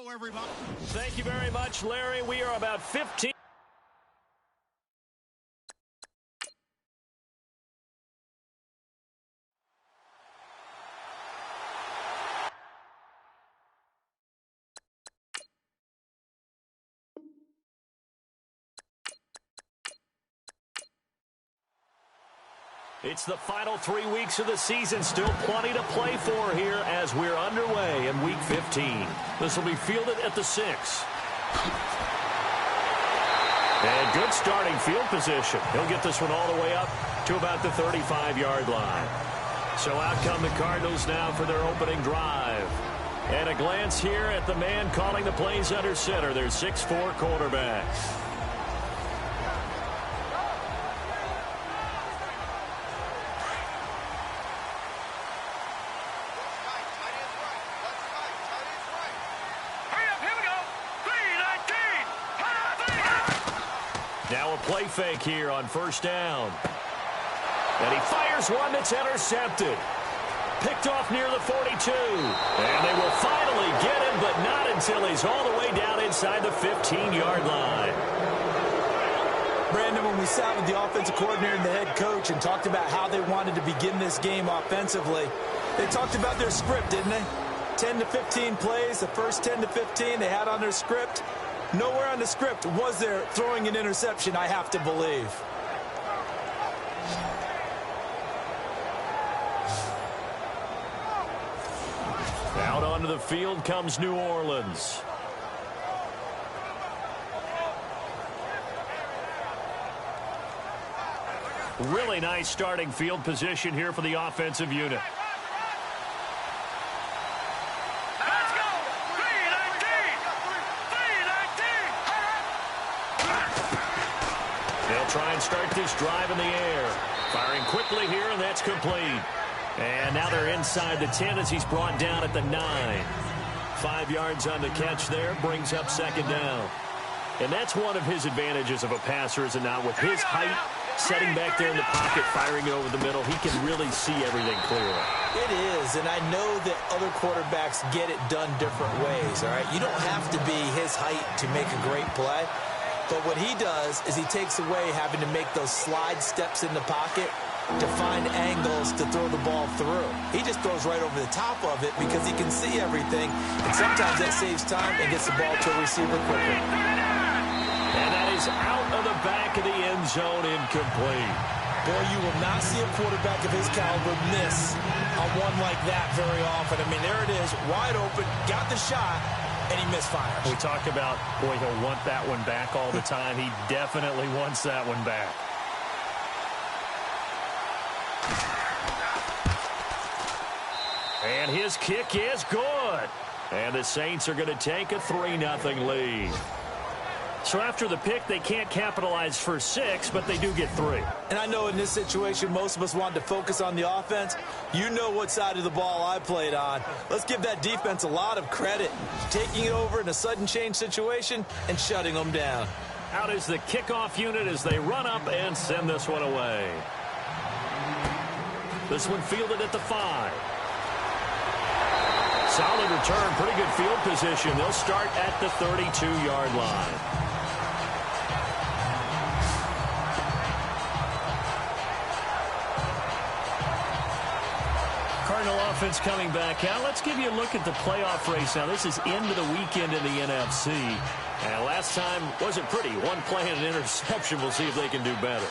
Hello, everybody. Thank you very much, Larry. We are about 15. It's the final 3 weeks of the season. Still plenty to play for here as we're underway in Week 15. This will be fielded at the 6. And good starting field position. He'll get this one all the way up to about the 35-yard line. So out come the Cardinals now for their opening drive. And a glance here at the man calling the plays under center. Their 6'4" quarterback. Now a play fake here on first down. And he fires one that's intercepted. Picked off near the 42. And they will finally get him, but not until he's all the way down inside the 15-yard line. Brandon, when we sat with the offensive coordinator and the head coach and talked about how they wanted to begin this game offensively, they talked about their script, didn't they? 10 to 15 plays, the first 10 to 15 they had on their script. Nowhere on the script was there throwing an interception, I have to believe. Out onto the field comes New Orleans. Really nice starting field position here for the offensive unit. Try and start this drive in the air. Firing quickly here, and that's complete. And now they're inside the 10 as he's brought down at the 9. 5 yards on the catch there, brings up second down. And that's one of his advantages of a passer, is it not? With his height, setting back there in the pocket, firing it over the middle, he can really see everything clearly. It is, and I know that other quarterbacks get it done different ways, all right? You don't have to be his height to make a great play. But what he does is he takes away having to make those slide steps in the pocket to find angles to throw the ball through. He just throws right over the top of it because he can see everything, and sometimes that saves time and gets the ball to a receiver quicker. And that is out of the back of the end zone, incomplete. Boy, you will not see a quarterback of his caliber miss on one like that very often. I mean, there it is, wide open, got the shot, and he misfires. We talk about, boy, he'll want that one back all the time. He definitely wants that one back. And his kick is good. And the Saints are going to take a 3-0 lead. So after the pick, they can't capitalize for 6, but they do get 3. And I know in this situation, most of us wanted to focus on the offense. You know what side of the ball I played on. Let's give that defense a lot of credit. Taking it over in a sudden change situation and shutting them down. Out is the kickoff unit as they run up and send this one away. This one fielded at the 5. Solid return, pretty good field position. They'll start at the 32-yard line. Cardinal offense coming back out. Let's give you a look at the playoff race now. This is into the weekend in the NFC. And last time wasn't pretty. One play and an interception. We'll see if they can do better.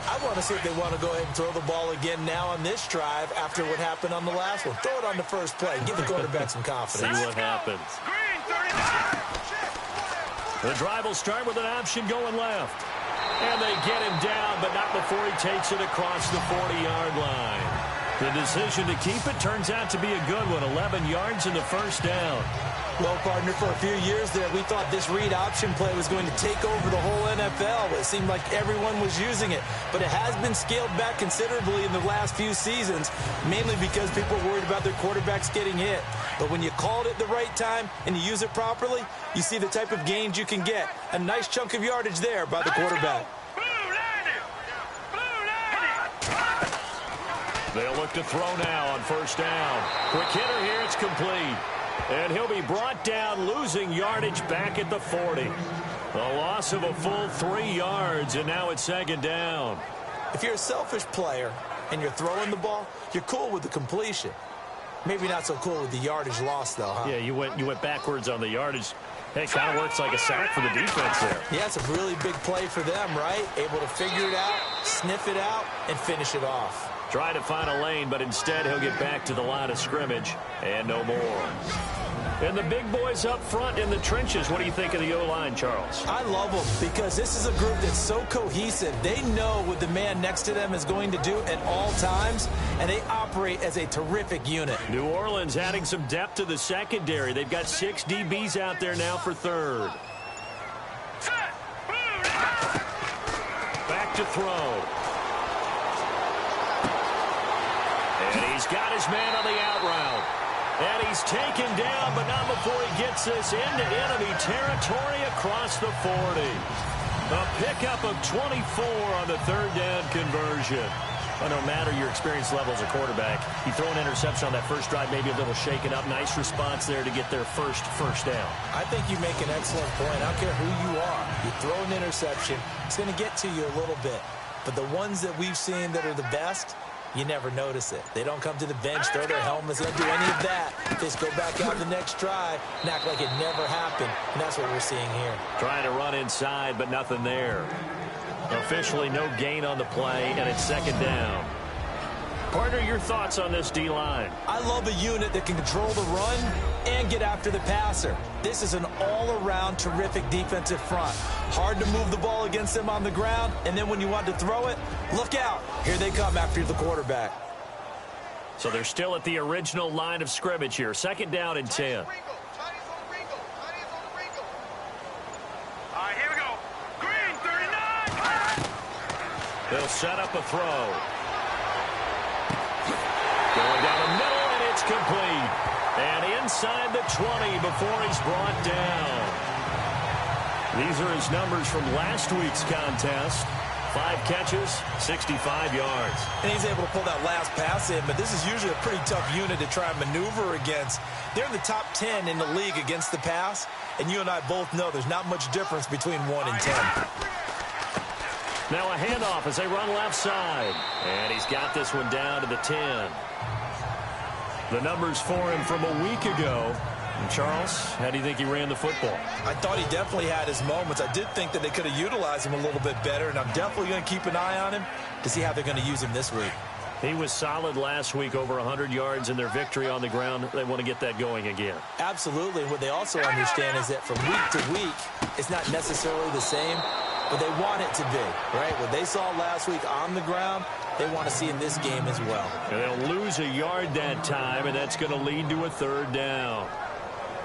I want to see if they want to go ahead and throw the ball again now on this drive after what happened on the last one. Throw it on the first play. Give the quarterback some confidence. See what happens. The drive will start with an option going left. And they get him down, but not before he takes it across the 40-yard line. The decision to keep it turns out to be a good one. 11 yards in the first down. Well, partner, for a few years there, we thought this read option play was going to take over the whole NFL. It seemed like everyone was using it. But it has been scaled back considerably in the last few seasons, mainly because people are worried about their quarterbacks getting hit. But when you call it at the right time and you use it properly, you see the type of gains you can get. A nice chunk of yardage there by the quarterback. They'll look to throw now on first down. Quick hitter here, it's complete. And he'll be brought down, losing yardage back at the 40. A loss of a full 3 yards, and now it's second down. If you're a selfish player and you're throwing the ball, you're cool with the completion. Maybe not so cool with the yardage loss, though, huh? Yeah, you went backwards on the yardage. Hey, it kind of works like a sack for the defense there. Yeah, it's a really big play for them, right? Able to figure it out, sniff it out, and finish it off. Try to find a lane, but instead he'll get back to the line of scrimmage and no more. And the big boys up front in the trenches. What do you think of the O-line, Charles? I love them because this is a group that's so cohesive. They know what the man next to them is going to do at all times, and they operate as a terrific unit. New Orleans adding some depth to the secondary. They've got 6 DBs out there now for third. Back to throw. And he's got his man on the out route. And he's taken down, but not before he gets this into enemy territory across the 40. A pickup of 24 on the third down conversion. Well, no matter your experience level as a quarterback, you throw an interception on that first drive, maybe a little shaken up. Nice response there to get their first down. I think you make an excellent point. I don't care who you are. You throw an interception, it's going to get to you a little bit. But the ones that we've seen that are the best, you never notice it. They don't come to the bench, throw their helmets, they don't do any of that. They just go back out the next drive and act like it never happened. And that's what we're seeing here. Trying to run inside, but nothing there. Officially no gain on the play, and it's second down. Partner, your thoughts on this D-line? I love a unit that can control the run and get after the passer. This is an all-around terrific defensive front. Hard to move the ball against them on the ground, and then when you want to throw it, look out. Here they come after the quarterback. So they're still at the original line of scrimmage here. Second down and 10. All right, here we go. Green, 39. They'll set up a throw. Going down the middle, and it's complete. And inside the 20 before he's brought down. These are his numbers from last week's contest. 5 catches, 65 yards. And he's able to pull that last pass in, but this is usually a pretty tough unit to try and maneuver against. They're in the top 10 in the league against the pass, and you and I both know there's not much difference between 1 and 10. Now a handoff as they run left side. And he's got this one down to the 10. The numbers for him from a week ago. And Charles, how do you think he ran the football? I thought he definitely had his moments. I did think that they could have utilized him a little bit better, and I'm definitely going to keep an eye on him to see how they're going to use him this week. He was solid last week, over 100 yards in their victory on the ground. They want to get that going again. Absolutely. What they also understand is that from week to week, it's not necessarily the same, but they want it to be, right? What they saw last week on the ground, they want to see in this game as well. And they'll lose a yard that time, and that's going to lead to a third down.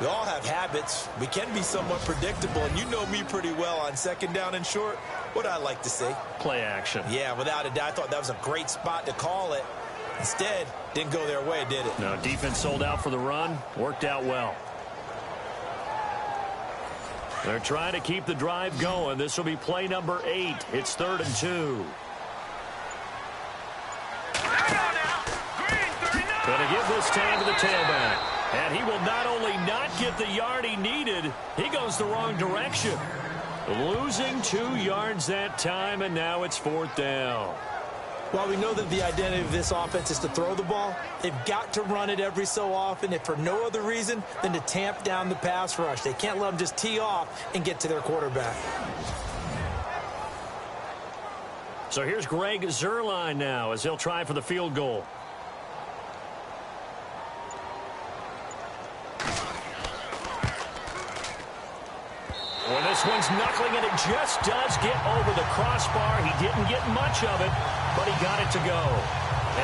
We all have habits. We can be somewhat predictable, and you know me pretty well on second down and short. What I like to see. Play action. Yeah, without a doubt. I thought that was a great spot to call it. Instead, didn't go their way, did it? No, defense sold out for the run. Worked out well. They're trying to keep the drive going. This will be play number 8. It's 3rd and 2. Going to give this time to the tailback. And he will not only not get the yard he needed, he goes the wrong direction. Losing 2 yards that time, and now it's 4th down. While we know that the identity of this offense is to throw the ball, they've got to run it every so often, if for no other reason than to tamp down the pass rush. They can't let them just tee off and get to their quarterback. So here's Greg Zuerlein now as he'll try for the field goal. Well, this one's knuckling, and it just does get over the crossbar. He didn't get much of it, but he got it to go.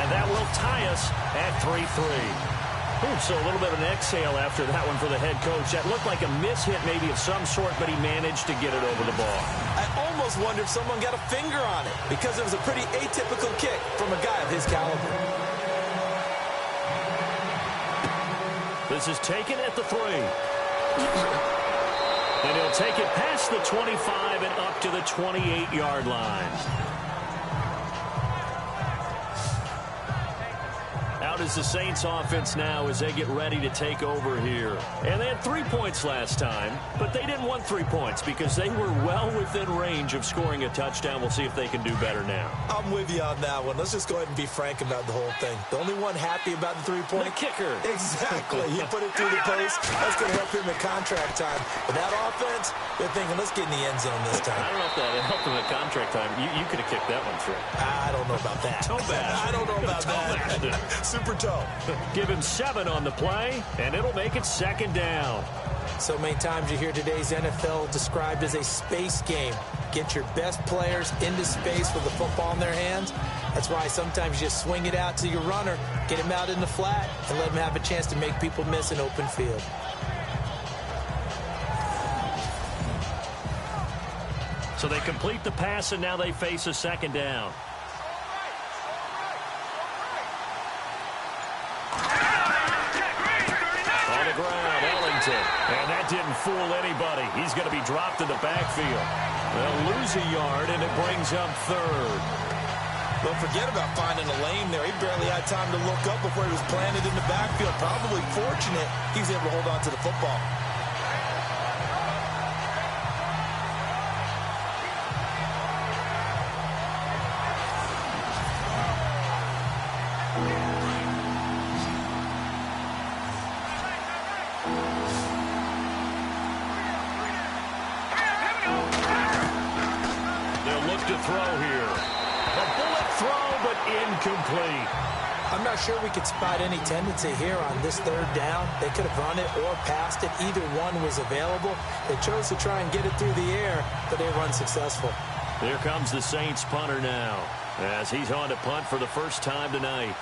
And that will tie us at 3-3. So a little bit of an exhale after that one for the head coach. That looked like a mishit maybe of some sort, but he managed to get it over the ball. I almost wonder if someone got a finger on it because it was a pretty atypical kick from a guy of his caliber. This is taken at the 3. And he'll take it past the 25 and up to the 28-yard line. Out is the Saints offense now as they get ready to take over here. And they had 3 points last time, but they didn't want 3 points because they were well within range of scoring a touchdown. We'll see if they can do better now. I'm with you on that one. Let's just go ahead and be frank about the whole thing. The only one happy about the 3-point? The kicker. Exactly. He put it through the post. That's going to help him in contract time. But that offense, they're thinking, let's get in the end zone this time. I don't know if that helped him at contract time. You could have kicked that one through. I don't know about that. Toe bash. I don't know about that. Super toe. Give him 7 on the play, and it'll make it 2nd down. So many times you hear today's NFL described as a space game. Get your best players into space with the football in their hands. That's why sometimes you just swing it out to your runner, get him out in the flat, and let him have a chance to make people miss an open field. So they complete the pass, and now they face a 2nd down. On the ground, Ellington. And that didn't fool anybody. He's going to be dropped in the backfield. They'll lose a yard, and it brings up 3rd. Don't forget about finding a lane there. He barely had time to look up before he was planted in the backfield. Probably fortunate he was able to hold on to the football. Incomplete. I'm not sure we could spot any tendency here on this 3rd down. They could have run it or passed it. Either one was available. They chose to try and get it through the air, but they were unsuccessful. Here comes the Saints punter now as he's on to punt for the first time tonight.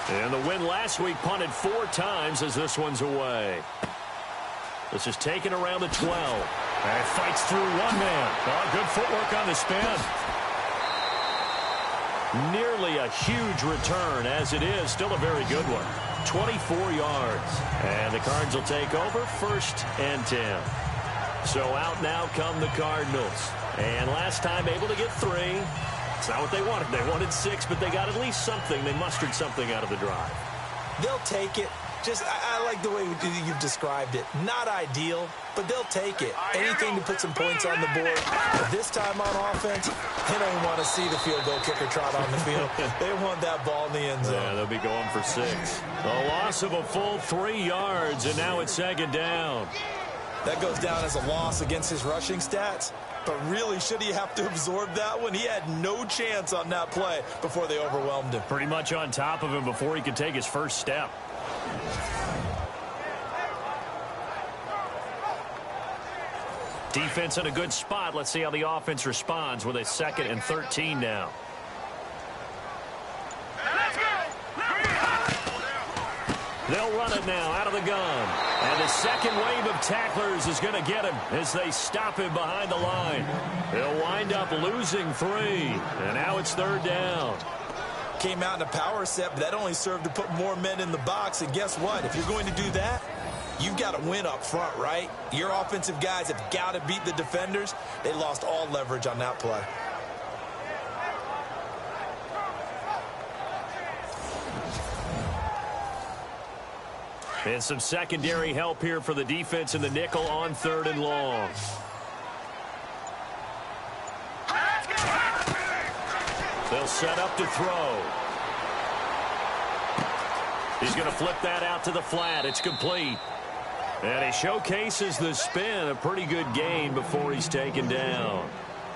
And the win last week punted 4 times as this one's away. This is taken around the 12. And fights through one man. Oh, good footwork on the spin. Nearly a huge return as it is. Still a very good one. 24 yards. And the Cards will take over 1st and 10. So out now come the Cardinals. And last time able to get 3. It's not what they wanted. They wanted 6, but they got at least something. They mustered something out of the drive. They'll take it. I like the way you've described it. Not ideal, but they'll take it. Anything to put some points on the board. But this time on offense, they don't even want to see the field goal kicker trot on the field. They want that ball in the end zone. Yeah, they'll be going for 6. A loss of a full 3 yards, and now it's 2nd down. That goes down as a loss against his rushing stats. But really, should he have to absorb that one? He had no chance on that play before they overwhelmed him. Pretty much on top of him before he could take his first step. Defense in a good spot. Let's see how the offense responds with a 2nd and 13 now. They'll run it now out of the gun. And the second wave of tacklers is going to get him as they stop him behind the line. They'll wind up losing 3. And now it's 3rd down. Came out in a power set, but that only served to put more men in the box. And guess what? If you're going to do that, you've got to win up front, right? Your offensive guys have got to beat the defenders. They lost all leverage on that play. And some secondary help here for the defense in the nickel on 3rd and long. They'll set up to throw. He's going to flip that out to the flat. It's complete. And he showcases the spin. A pretty good gain before he's taken down.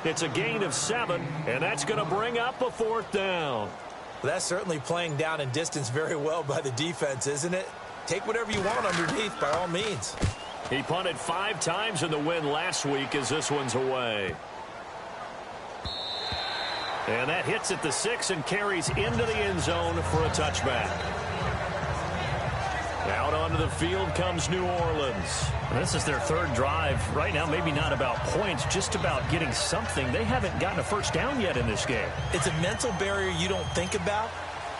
It's a gain of 7, and that's going to bring up a 4th down. Well, that's certainly playing down and distance very well by the defense, isn't it? Take whatever you want underneath, by all means. He punted 5 times in the win last week as this one's away. And that hits at the 6 and carries into the end zone for a touchback. Out onto the field comes New Orleans. This is their 3rd drive. Right now, maybe not about points, just about getting something. They haven't gotten a first down yet in this game. It's a mental barrier you don't think about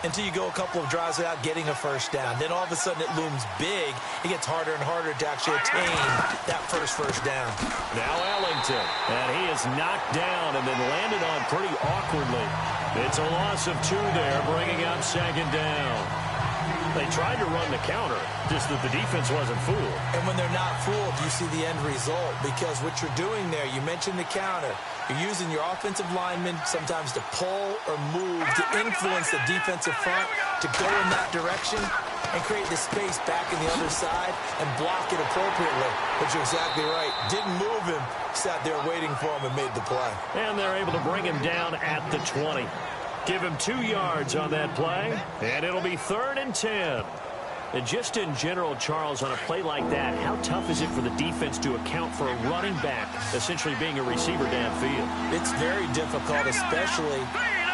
until you go a couple of drives without getting a first down. Then all of a sudden it looms big. It gets harder and harder to actually attain that first down. Now Ellington, and he is knocked down and then landed on pretty awkwardly. It's a loss of 2 there, bringing up second down. They tried to run the counter, just that the defense wasn't fooled. And when they're not fooled, you see the end result, because what you're doing there, you mentioned the counter. You're using your offensive linemen sometimes to pull or move to influence the defensive front to go in that direction and create the space back in the other side and block it appropriately. But you're exactly right. Didn't move him. Sat there waiting for him and made the play. And they're able to bring him down at the 20. Give him 2 yards on that play, and it'll be 3rd and 10. And just in general, Charles, on a play like that, how tough is it for the defense to account for a running back essentially being a receiver downfield? It's very difficult, especially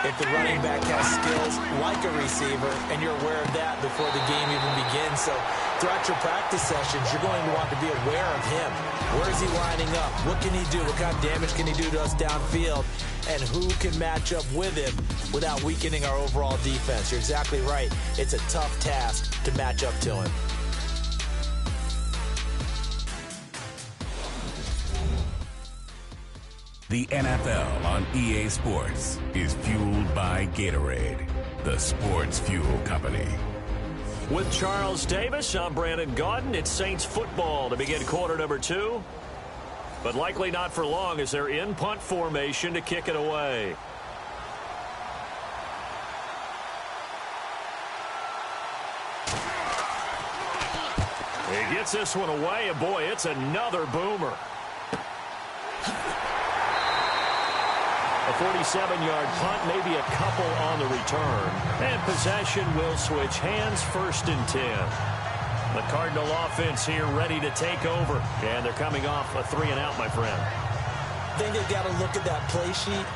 if the running back has skills like a receiver, and you're aware of that before the game even begins. So throughout your practice sessions, you're going to want to be aware of him. Where is he lining up? What can he do? What kind of damage can he do to us downfield? And who can match up with him without weakening our overall defense? You're exactly right. It's a tough task to match up to him. The NFL on EA Sports is fueled by Gatorade, the sports fuel company. With Charles Davis, I'm Brandon Gaudin. It's Saints football to begin quarter number 2. But likely not for long as they're in punt formation to kick it away. He gets this one away, and boy, it's another boomer. A 47-yard punt, maybe a couple on the return. And possession will switch hands, 1st and 10. The Cardinal offense here ready to take over. And they're coming off a 3-and-out, my friend. I think they've got to look at that play sheet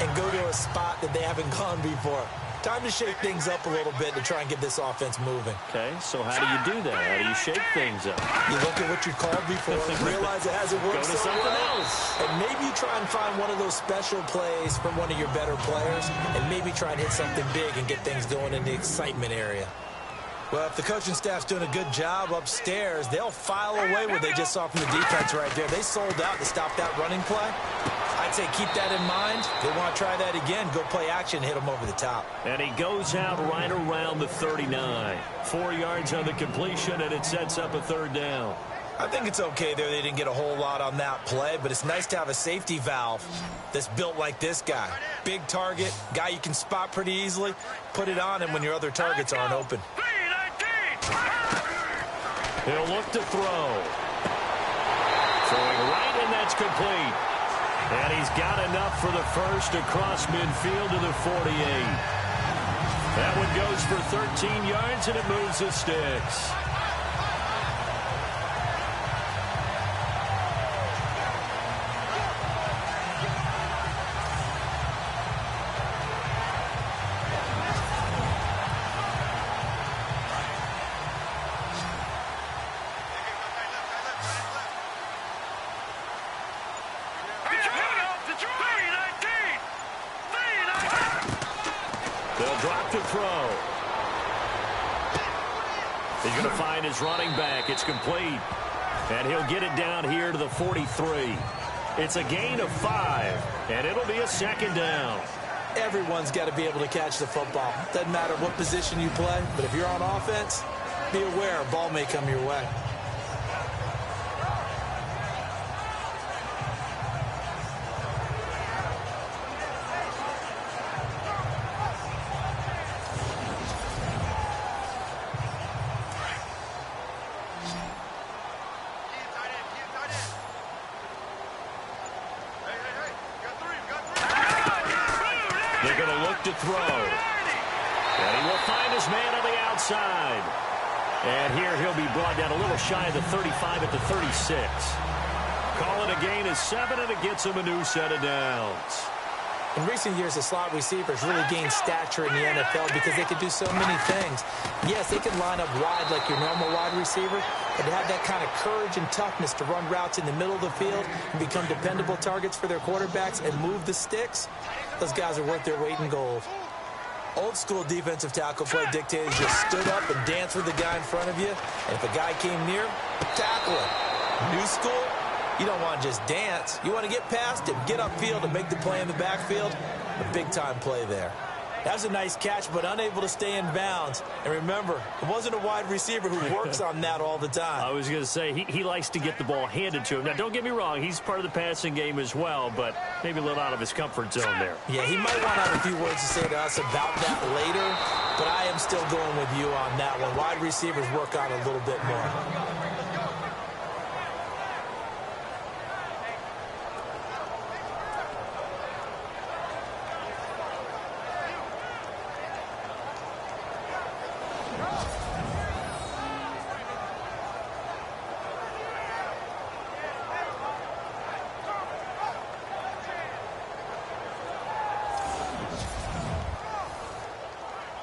and go to a spot that they haven't gone before. Time to shake things up a little bit to try and get this offense moving. Okay, so how do you do that? How do you shake things up? You look at what you called before, realize it hasn't worked Go to something else. and maybe you try and find one of those special plays from one of your better players, and maybe try and hit something big and get things going in the excitement area. Well, if the coaching staff's doing a good job upstairs, they'll file away what they just saw from the defense right there. They sold out to stop that running play. I'd say keep that in mind. If they want to try that again, go play action and hit them over the top. And he goes out right around the 39. 4 yards on the completion, and it sets up a 3rd down. I think it's okay there. They didn't get a whole lot on that play, but it's nice to have a safety valve that's built like this guy. Big target, guy you can spot pretty easily. Put it on him when your other targets aren't open. He'll look to throw. Throwing right, and that's complete. And he's got enough for the first across midfield to the 48. That one goes for 13 yards, and it moves the sticks. They'll drop to throw. He's going to find his running back. It's complete. And he'll get it down here to the 43. It's a gain of 5, and it'll be a 2nd down. Everyone's got to be able to catch the football. Doesn't matter what position you play, but if you're on offense, be aware a ball may come your way. They're going to look to throw. And he will find his man on the outside. And here he'll be brought down a little shy of the 35 at the 36. Call it a gain of 7, and it gets him a new set of downs. In recent years, the slot receivers really gained stature in the NFL because they could do so many things. Yes, they can line up wide like your normal wide receiver, but to have that kind of courage and toughness to run routes in the middle of the field and become dependable targets for their quarterbacks and move the sticks, those guys are worth their weight in gold. Old school defensive tackle play dictated just stood up and danced with the guy in front of you. And if a guy came near, tackle him. New school, you don't want to just dance. You want to get past him, get upfield, and make the play in the backfield. A big-time play there. That was a nice catch, but unable to stay in bounds. And remember, it wasn't a wide receiver who works on that all the time. I was going to say, he likes to get the ball handed to him. Now, don't get me wrong, he's part of the passing game as well, but maybe a little out of his comfort zone there. Yeah, he might want to have a few words to say to us about that later, but I am still going with you on that one. Wide receivers work on a little bit more.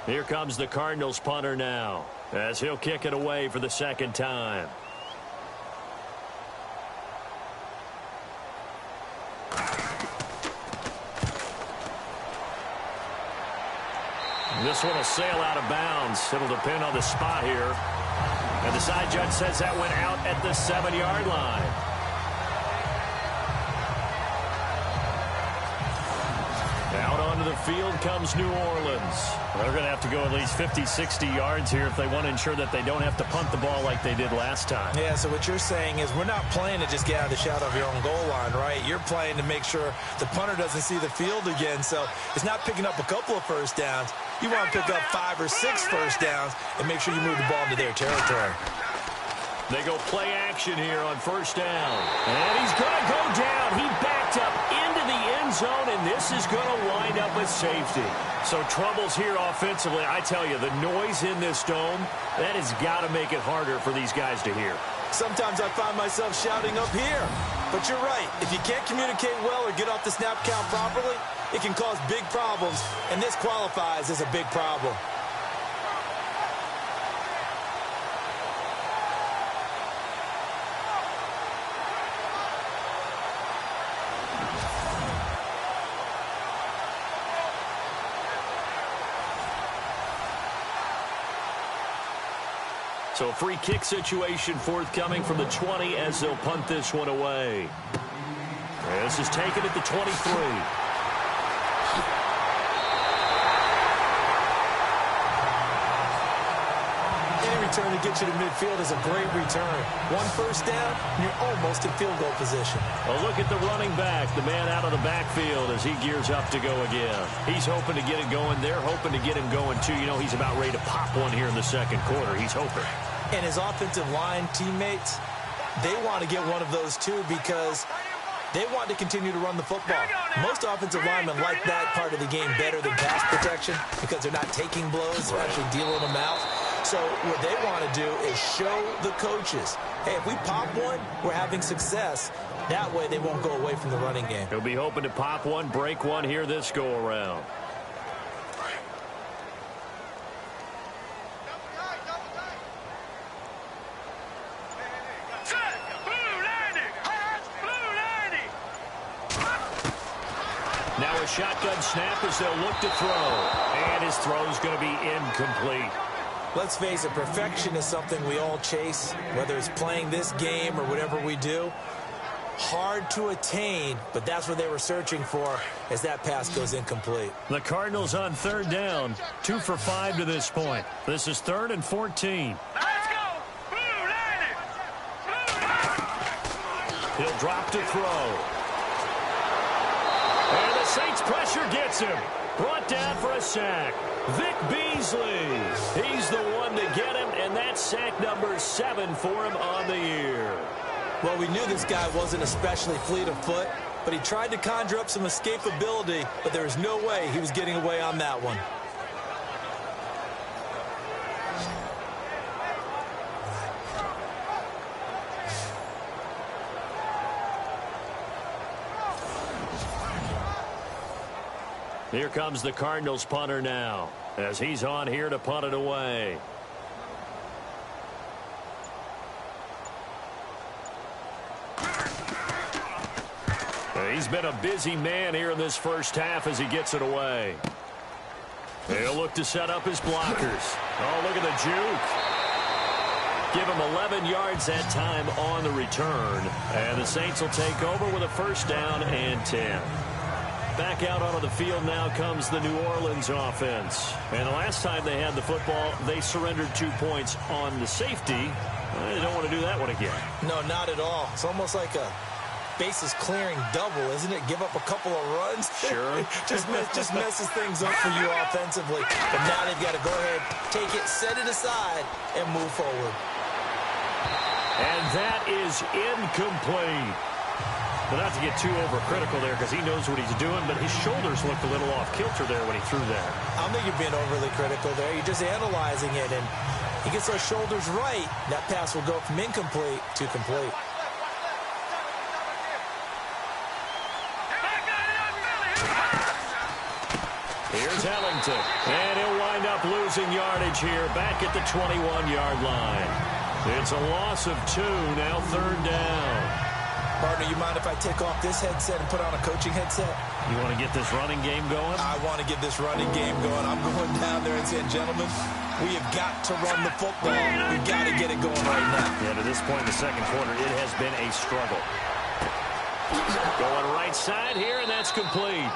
Here comes the Cardinals punter now, as he'll kick it away for the second time. This one will sail out of bounds. It'll depend on the spot here. And the side judge says that went out at the 7-yard line. Out onto the field comes New Orleans. They're going to have to go at least 50, 60 yards here if they want to ensure that they don't have to punt the ball like they did last time. Yeah, so what you're saying is we're not playing to just get out of the shadow of your own goal line, right? You're playing to make sure the punter doesn't see the field again. So it's not picking up a couple of first downs. You want to pick up 5 or 6 first downs and make sure you move the ball into their territory. They go play action here on first down. And he's going to go down. He backed up into the end zone, and this is going to wind up with safety. So troubles here offensively. I tell you, the noise in this dome, that has got to make it harder for these guys to hear. Sometimes I find myself shouting up here. But you're right. If you can't communicate well or get off the snap count properly, it can cause big problems, and this qualifies as a big problem. So a free kick situation forthcoming from the 20 as they'll punt this one away. This is taken at the 23. Any return to get you to midfield is a great return. One first down, and you're almost in field goal position. A look at the running back, the man out of the backfield as he gears up to go again. He's hoping to get it going. They're hoping to get him going, too. You know, he's about ready to pop one here in the second quarter. He's hoping. And his offensive line teammates, they want to get one of those, too, because they want to continue to run the football. Most offensive linemen like that part of the game better than pass protection because they're not taking blows, they're actually dealing them out. So what they want to do is show the coaches, hey, if we pop one, we're having success. That way they won't go away from the running game. He'll be hoping to pop one, break one here this go-around. Now a shotgun snap as they'll look to throw. And his throw's going to be incomplete. Let's face it, perfection is something we all chase, whether it's playing this game or whatever we do. Hard to attain, but that's what they were searching for as that pass goes incomplete. The Cardinals on third down, 2 for 5 to this point. This is 3rd and 14. Let's go! Blue landing! Blue landing! He'll drop to throw. And the Saints pressure gets him. Brought down for a sack. Vic Beasley. He's the one to get him, and that's sack number 7 for him on the year. Well, we knew this guy wasn't especially fleet of foot, but he tried to conjure up some escapability, but there was no way he was getting away on that one. Here comes the Cardinals punter now, as he's on here to punt it away. He's been a busy man here in this first half as he gets it away. He'll look to set up his blockers. Oh, look at the juke. Give him 11 yards that time on the return. And the Saints will take over with a first down and 10. Back out onto the field now comes the New Orleans offense. And the last time they had the football, they surrendered 2 points on the safety. They don't want to do that one again. No, not at all. It's almost like a bases clearing double, isn't it? Give up a couple of runs. Sure. just messes things up for you offensively. But now they've got to go ahead, take it, set it aside, and move forward. And that is incomplete. But not to get too overcritical there because he knows what he's doing, but his shoulders looked a little off kilter there when he threw that. I don't think you're being overly critical there. You're just analyzing it, and he gets those shoulders right. That pass will go from incomplete to complete. Here's Ellington, and he'll wind up losing yardage here back at the 21-yard line. It's a loss of 2, now third down. Partner, you mind if I take off this headset and put on a coaching headset? You want to get this running game going? I want to get this running game going. I'm going down there and saying, gentlemen, we have got to run the football. We've got to get it going right now. Yeah, to this point in the second quarter, it has been a struggle. Going right side here, and that's complete.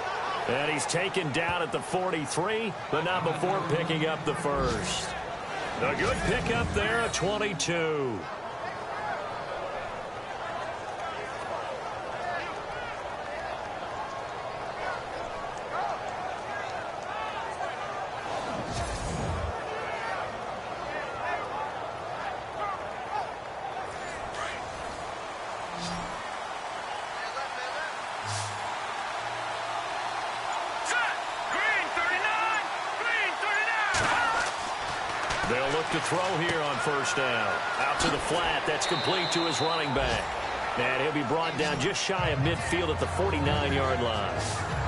And he's taken down at the 43, but not before picking up the first. A good pickup there at 22. They'll look to throw here on first down. Out to the flat. That's complete to his running back. And he'll be brought down just shy of midfield at the 49-yard line.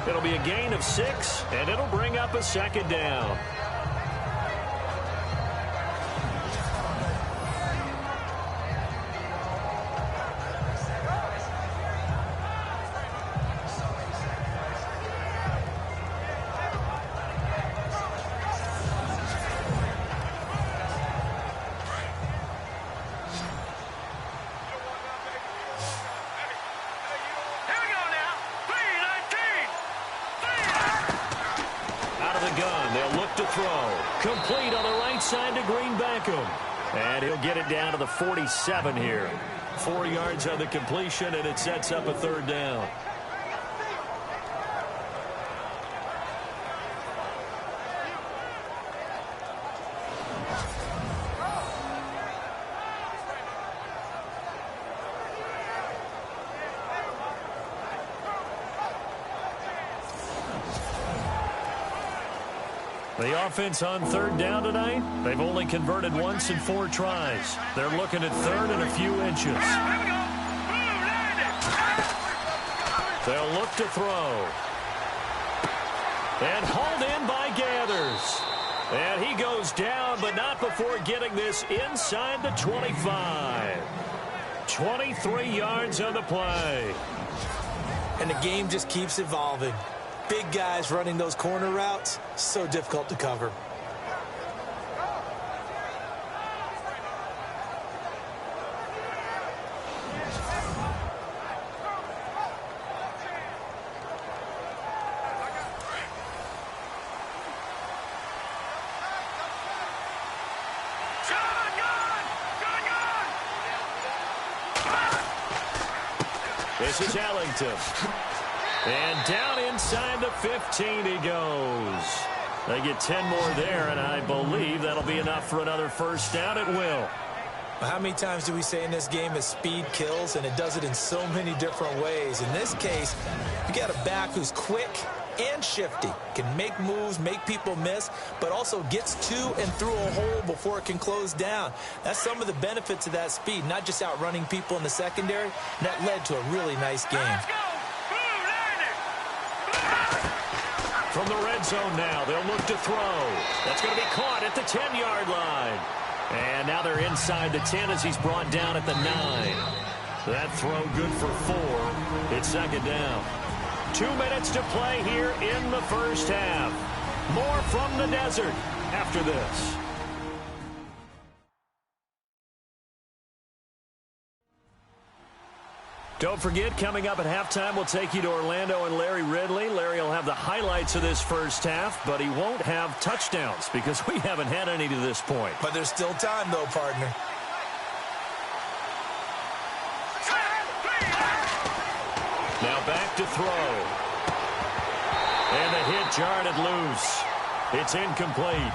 It'll be a gain of 6, and it'll bring up a second down. Complete on the right side to Greenbackham. And he'll get it down to the 47 here. 4 yards on the completion, and it sets up a third down. The offense on third down tonight, they've only converted once in 4 tries. They're looking at third and a few inches. They'll look to throw. And hauled in by Gathers. And he goes down, but not before getting this inside the 25. 23 yards on the play. And the game just keeps evolving. Big guys running those corner routes, so difficult to cover. This is Ellington. And down inside the 15 he goes. They get 10 more there, and I believe that'll be enough for another first down. It will. How many times do we say in this game is speed kills, and it does it in so many different ways. In this case, you got a back who's quick and shifty, can make moves, make people miss, but also gets to and through a hole before it can close down. That's some of the benefits of that speed, not just outrunning people in the secondary. And that led to a really nice game. From the red zone now, they'll look to throw. That's going to be caught at the 10-yard line. And now they're inside the 10 as he's brought down at the 9. That throw good for 4. It's second down. 2 minutes to play here in the first half. More from the desert after this. Don't forget, coming up at halftime, we'll take you to Orlando and Larry Ridley. Larry will have the highlights of this first half, but he won't have touchdowns because we haven't had any to this point. But there's still time, though, partner. Now back to throw. And the hit jarred it loose. It's incomplete.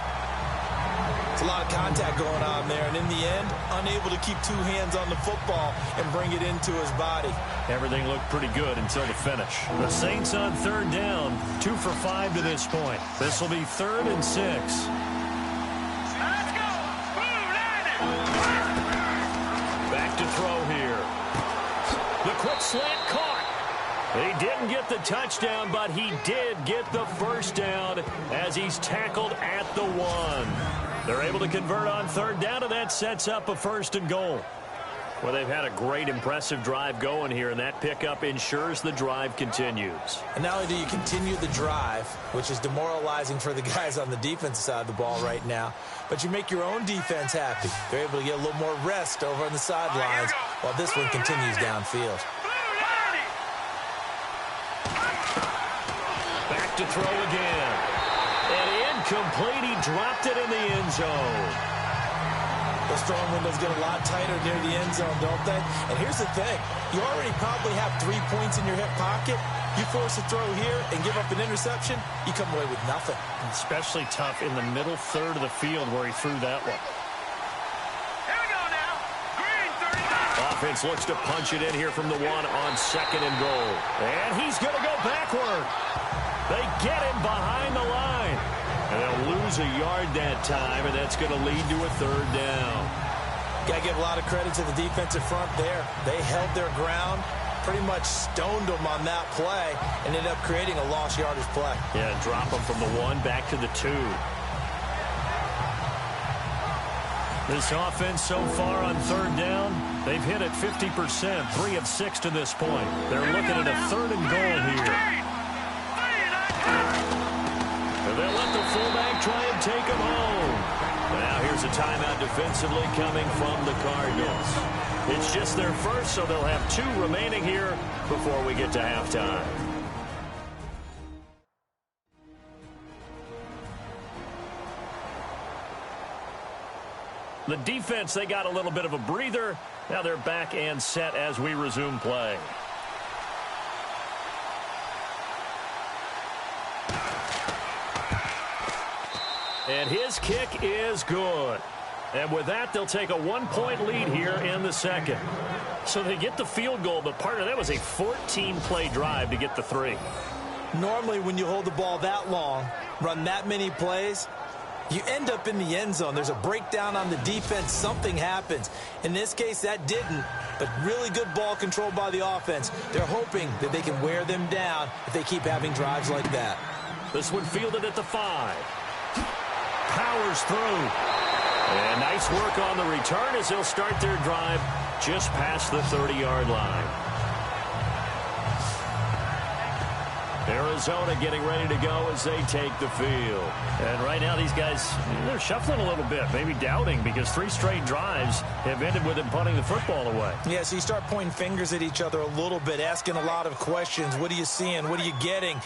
It's a lot of contact going on there, and in the end, unable to keep two hands on the football and bring it into his body. Everything looked pretty good until the finish. The Saints on third down, 2 for 5 to this point. This will be 3rd and 6. Let's go! Boom, Back to throw here. The quick slant caught. He didn't get the touchdown, but he did get the first down as he's tackled at the 1. They're able to convert on third down, and that sets up a 1st and goal. Well, they've had a great, impressive drive going here, and that pickup ensures the drive continues. And not only do you continue the drive, which is demoralizing for the guys on the defensive side of the ball right now, but you make your own defense happy. They're able to get a little more rest over on the sidelines while this one continues downfield. Back to throw again. And incomplete. He dropped it in the end zone. Those throwing windows get a lot tighter near the end zone, don't they? And here's the thing. You already probably have 3 points in your hip pocket. You force a throw here and give up an interception, you come away with nothing. Especially tough in the middle third of the field where he threw that one. Here we go now. Green, 39. Offense looks to punch it in here from the 1 on 2nd and goal. And he's going to go backward. They get him behind the line. And they'll lose a yard that time, and that's going to lead to a 3rd down. Got to give a lot of credit to the defensive front there. They held their ground, pretty much stoned them on that play, and ended up creating a lost yardage play. Yeah, drop them from the 1 back to the 2. This offense so far on third down, they've hit it 50%, 3 of 6 to this point. They're looking at a 3rd and goal here. And they'll let the fullback try and take him home. Now here's a timeout defensively coming from the Cardinals. It's just their first, so they'll have 2 remaining here before we get to halftime. The defense, they got a little bit of a breather. Now they're back and set as we resume play. And his kick is good. And with that, they'll take a 1-point lead here in the second. So they get the field goal, but part of that was a 14-play drive to get the 3. Normally, when you hold the ball that long, run that many plays, you end up in the end zone. There's a breakdown on the defense. Something happens. In this case, that didn't. But really good ball control by the offense. They're hoping that they can wear them down if they keep having drives like that. This one fielded at the 5. Powers through. And nice work on the return as they'll start their drive just past the 30-yard line. Arizona getting ready to go as they take the field. And right now these guys, they're shuffling a little bit, maybe doubting, because 3 straight drives have ended with them punting the football away. Yeah, so you start pointing fingers at each other a little bit, asking a lot of questions. What are you seeing? What are you getting?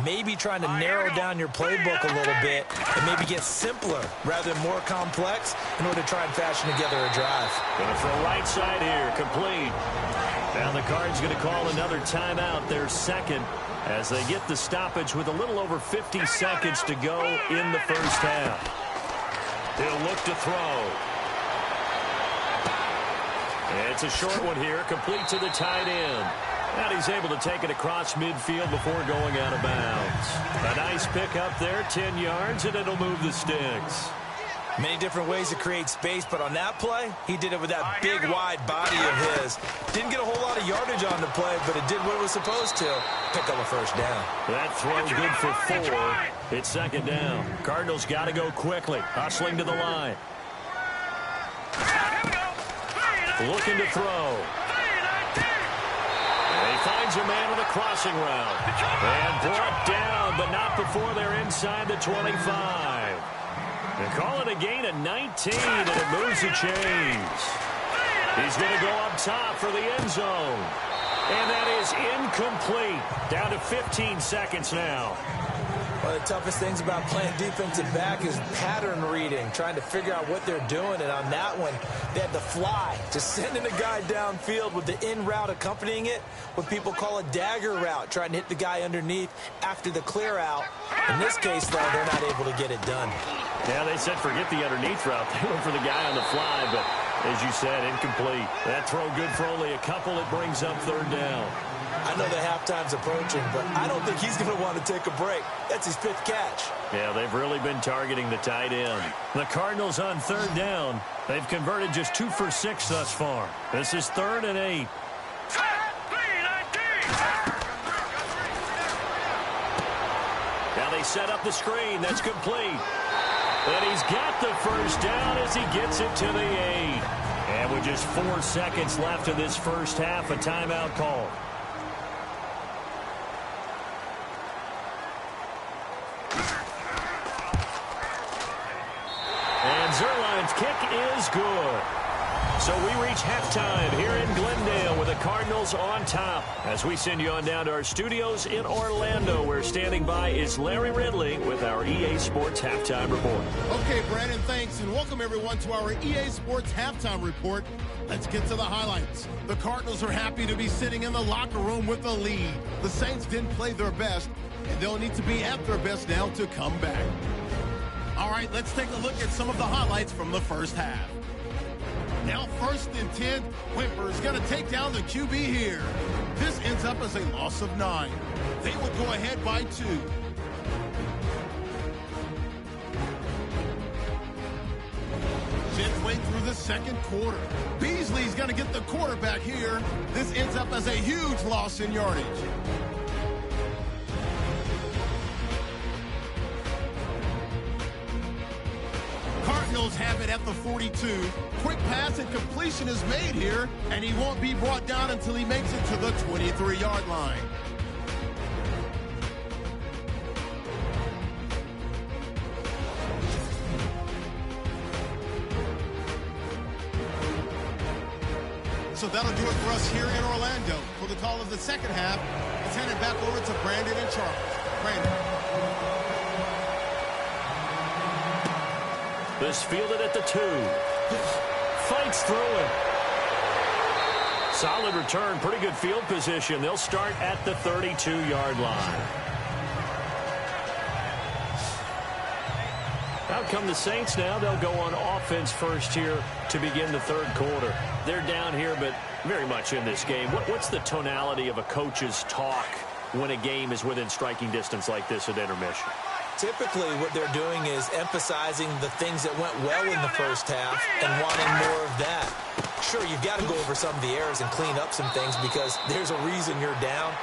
Maybe trying to narrow down your playbook a little bit and maybe get simpler rather than more complex in order to try and fashion together a drive. Going to throw right side here, complete. Now the Cards going to call another timeout, their second, as they get the stoppage with a little over 50 seconds to go in the first half. He'll look to throw. It's a short one here, complete to the tight end. And he's able to take it across midfield before going out of bounds. A nice pick up there, 10 yards, and it'll move the sticks. Many different ways to create space, but on that play, he did it with that big, wide body of his. Didn't get a whole lot of yardage on the play, but it did what it was supposed to. Pick up a first down. That throw good for 4. It's second down. Cardinals got to go quickly, hustling to the line. Looking to throw. They finds a man on the crossing route. And brought down, but not before they're inside the 25. They call it a gain of 19, and it moves the chains. He's going to go up top for the end zone. And that is incomplete. Down to 15 seconds now. One of the toughest things about playing defensive back is pattern reading, trying to figure out what they're doing. And on that one, they had to fly, just sending a guy downfield with the in route accompanying it, what people call a dagger route, trying to hit the guy underneath after the clear out. In this case, though, they're not able to get it done. Yeah, they said forget the underneath route. They went for the guy on the fly, but as you said, incomplete. That throw good for only a couple. It brings up third down. I know the halftime's approaching, but I don't think he's going to want to take a break. That's his 5th catch. Yeah, they've really been targeting the tight end. The Cardinals on third down. They've converted just 2 for 6 thus far. This is 3rd and 8. Now they set up the screen. That's complete. And he's got the first down as he gets it to the 8. And with just 4 seconds left in this first half, a timeout call. And Zerline's kick is good. So we reach halftime here in Glendale with the Cardinals on top. As we send you on down to our studios in Orlando, where standing by is Larry Ridley with our EA Sports Halftime Report. Okay, Brandon, thanks, and welcome everyone to our EA Sports Halftime Report. Let's get to the highlights. The Cardinals are happy to be sitting in the locker room with the lead. The Saints didn't play their best, and they'll need to be at their best now to come back. All right, let's take a look at some of the highlights from the first half. Now 1st and 10, Whimper's going to take down the QB here. This ends up as a loss of 9. They will go ahead by 2. Midway through the second quarter, Beasley's going to get the quarterback here. This ends up as a huge loss in yardage. Cardinals have it at the 42. Quick pass and completion is made here, and he won't be brought down until he makes it to the 23-yard line. So that'll do it for us here in Orlando. For the call of the second half, let's hand it back over to Brandon and Charles. Brandon. This fielded at the 2. Fights through it. Solid return. Pretty good field position. They'll start at the 32-yard line. Out come the Saints now. They'll go on offense first here to begin the third quarter. They're down here, but very much in this game. What's the tonality of a coach's talk when a game is within striking distance like this at intermission? Typically, what they're doing is emphasizing the things that went well in the first half and wanting more of that. Sure, you've got to go over some of the errors and clean up some things because there's a reason you're down.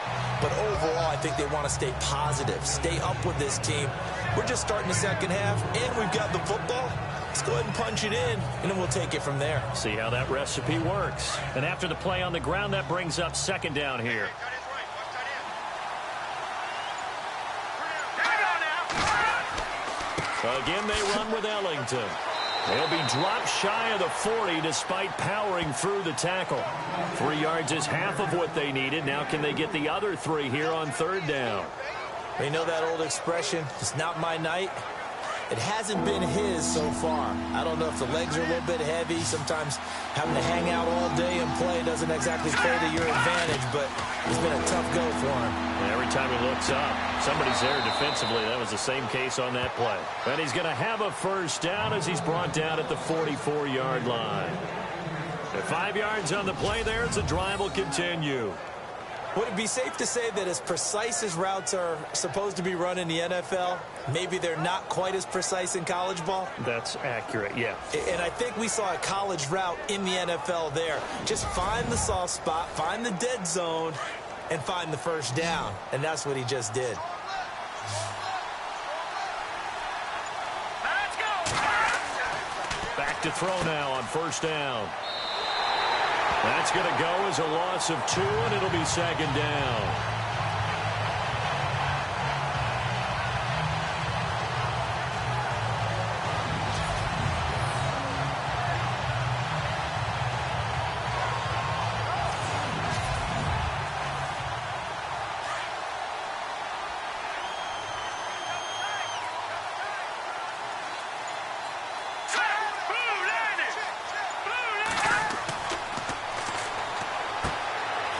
But overall, I think they want to stay positive, stay up with this team. We're just starting the second half, and we've got the football. Let's go ahead and punch it in, and then we'll take it from there. See how that recipe works. And after the play on the ground, that brings up second down here. Again, they run with Ellington. They'll be dropped shy of the 40 despite powering through the tackle. 3 yards is half of what they needed. Now can they get the other 3 here on third down? You know that old expression, it's not my night? It hasn't been his so far. I don't know if the legs are a little bit heavy. Sometimes having to hang out all day and play doesn't exactly play to your advantage, but it's been a tough go for him. Every time he looks up, somebody's there defensively. That was the same case on that play. And he's going to have a first down as he's brought down at the 44-yard line. At 5 yards on the play there, the drive will continue. Would it be safe to say that as precise as routes are supposed to be run in the NFL, maybe they're not quite as precise in college ball? That's accurate, yeah. And I think we saw a college route in the NFL there. Just find the soft spot, find the dead zone, and find the first down. And that's what he just did. Back to throw now on first down. That's going to go as a loss of 2, and it'll be second down.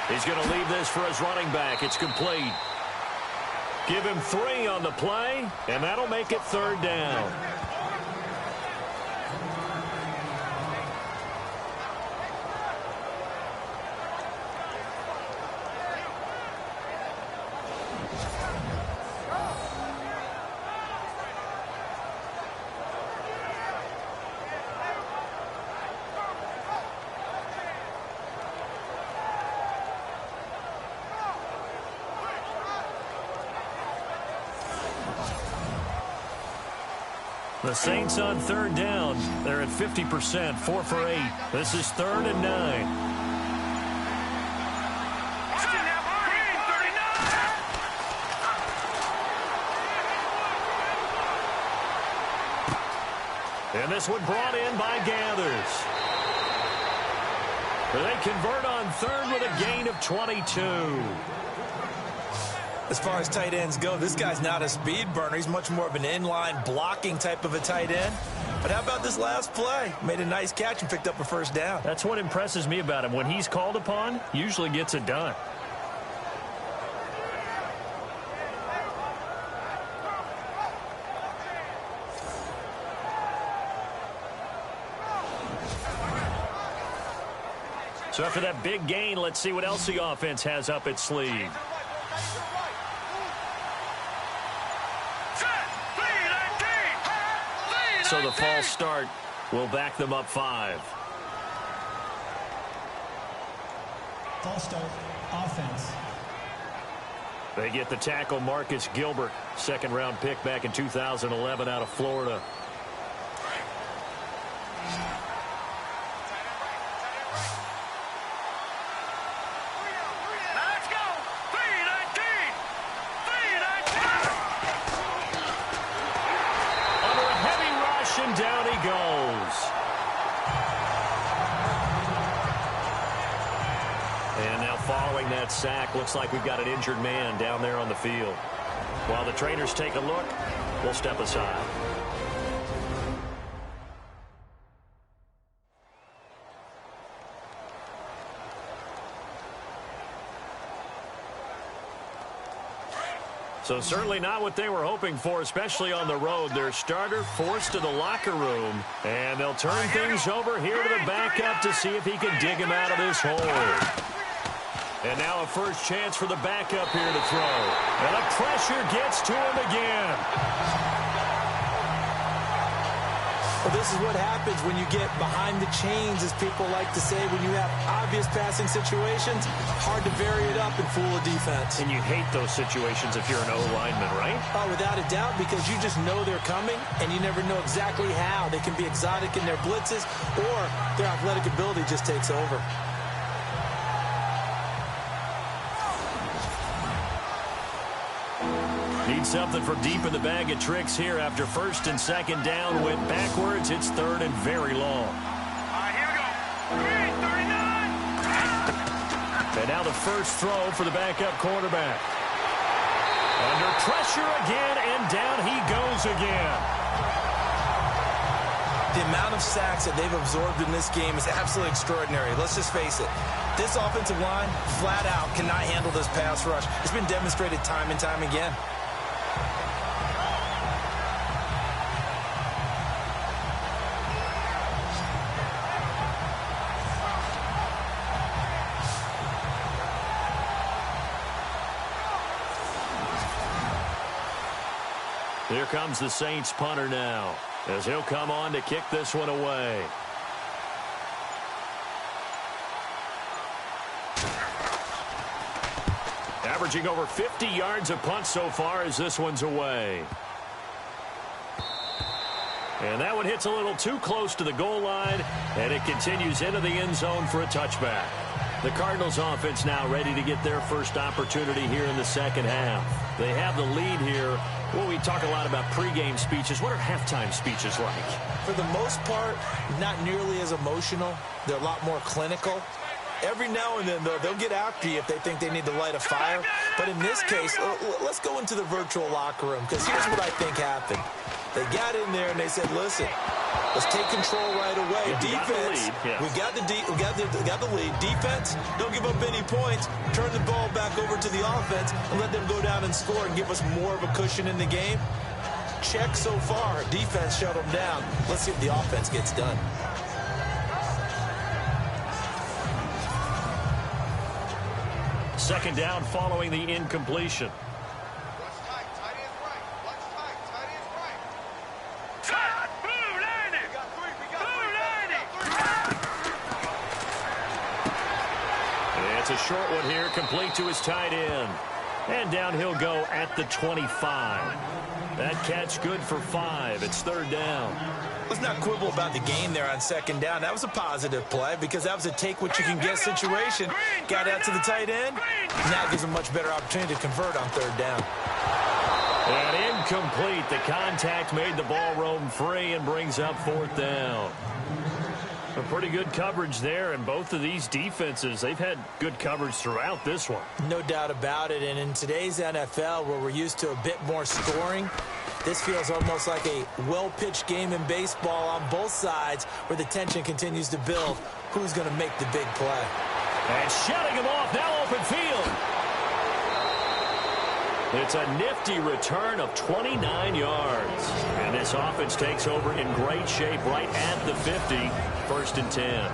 He's going to leave this for his running back. It's complete. Give him 3 on the play, and that'll make it third down. The Saints on third down. They're at 50%, 4 for 8. This is 3rd and 9. And this one brought in by Gathers. They convert on 3rd with a gain of 22. As far as tight ends go, this guy's not a speed burner. He's much more of an inline blocking type of a tight end. But how about this last play? Made a nice catch and picked up a first down. That's what impresses me about him. When he's called upon, usually gets it done. So after that big gain, let's see what else the offense has up its sleeve. So the false start will back them up 5. False start, offense. They get the tackle, Marcus Gilbert, 2nd-round pick back in 2011 out of Florida. Down he goes. And now following that sack, looks like we've got an injured man down there on the field. While the trainers take a look, we'll step aside. So certainly not what they were hoping for, especially on the road. Their starter forced to the locker room, and they'll turn things over here to the backup to see if he can dig him out of this hole. And now a first chance for the backup here to throw. And the pressure gets to him again. Well, this is what happens when you get behind the chains, as people like to say. When you have obvious passing situations, hard to vary it up and fool a defense. And you hate those situations if you're an O-lineman, right? Oh, without a doubt, because you just know they're coming, and you never know exactly how. They can be exotic in their blitzes, or their athletic ability just takes over. Need something from deep in the bag of tricks here after 1st and 2nd down. Went backwards. It's 3rd and very long. All right, here we go. 39. And now the first throw for the backup quarterback. Under pressure again, and down he goes again. The amount of sacks that they've absorbed in this game is absolutely extraordinary. Let's just face it. This offensive line, flat out, cannot handle this pass rush. It's been demonstrated time and time again. Here comes the Saints punter now, as he'll come on to kick this one away. Averaging over 50 yards a punt so far as this one's away. And that one hits a little too close to the goal line, and it continues into the end zone for a touchback. The Cardinals offense now ready to get their first opportunity here in the second half. They have the lead here. Well, we talk a lot about pregame speeches. What are halftime speeches like? For the most part, not nearly as emotional. They're a lot more clinical. Every now and then, though, they'll get after you if they think they need to light a fire. But in this case, let's go into the virtual locker room, because here's what I think happened. They got in there and they said, listen, let's take control right away. Defense, we got the lead. Defense, don't give up any points. Turn the ball back over to the offense and let them go down and score and give us more of a cushion in the game. Check so far. Defense shut them down. Let's see if the offense gets done. Second down following the incompletion. It's a short one here, complete to his tight end. And down he'll go at the 25. That catch good for 5. It's third down. Let's not quibble about the gain there on second down. That was a positive play because that was a take-what-you-can-get situation. Got out to the tight end. Now gives him a much better opportunity to convert on third down. And incomplete. The contact made the ball roam free and brings up fourth down. A pretty good coverage there, and both of these defenses, they've had good coverage throughout this one. No doubt about it, and in today's NFL, where we're used to a bit more scoring, this feels almost like a well-pitched game in baseball on both sides where the tension continues to build. Who's going to make the big play? And shutting him off, now open field. It's a nifty return of 29 yards. And this offense takes over in great shape right at the 50. First and 10.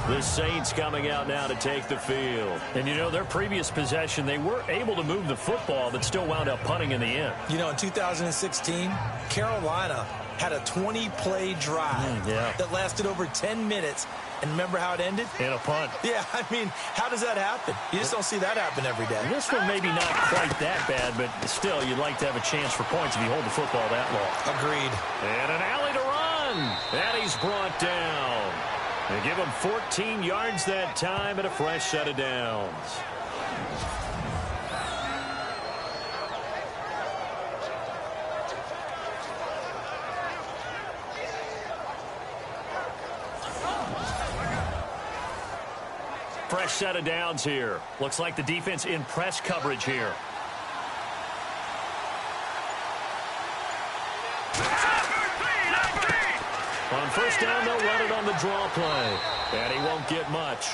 The Saints coming out now to take the field. And, you know, their previous possession, they were able to move the football but still wound up punting in the end. You know, in 2016, Carolina had a 20-play drive that lasted over 10 minutes. And remember how it ended? In a punt. Yeah, I mean, how does that happen? You just don't see that happen every day. This one maybe not quite that bad, but still, you'd like to have a chance for points if you hold the football that long. Agreed. And an alley to run. And he's brought down. They give him 14 yards that time and a fresh set of downs. Fresh set of downs here. Looks like the defense in press coverage here. On first down, they'll run it on the draw play. And he won't get much.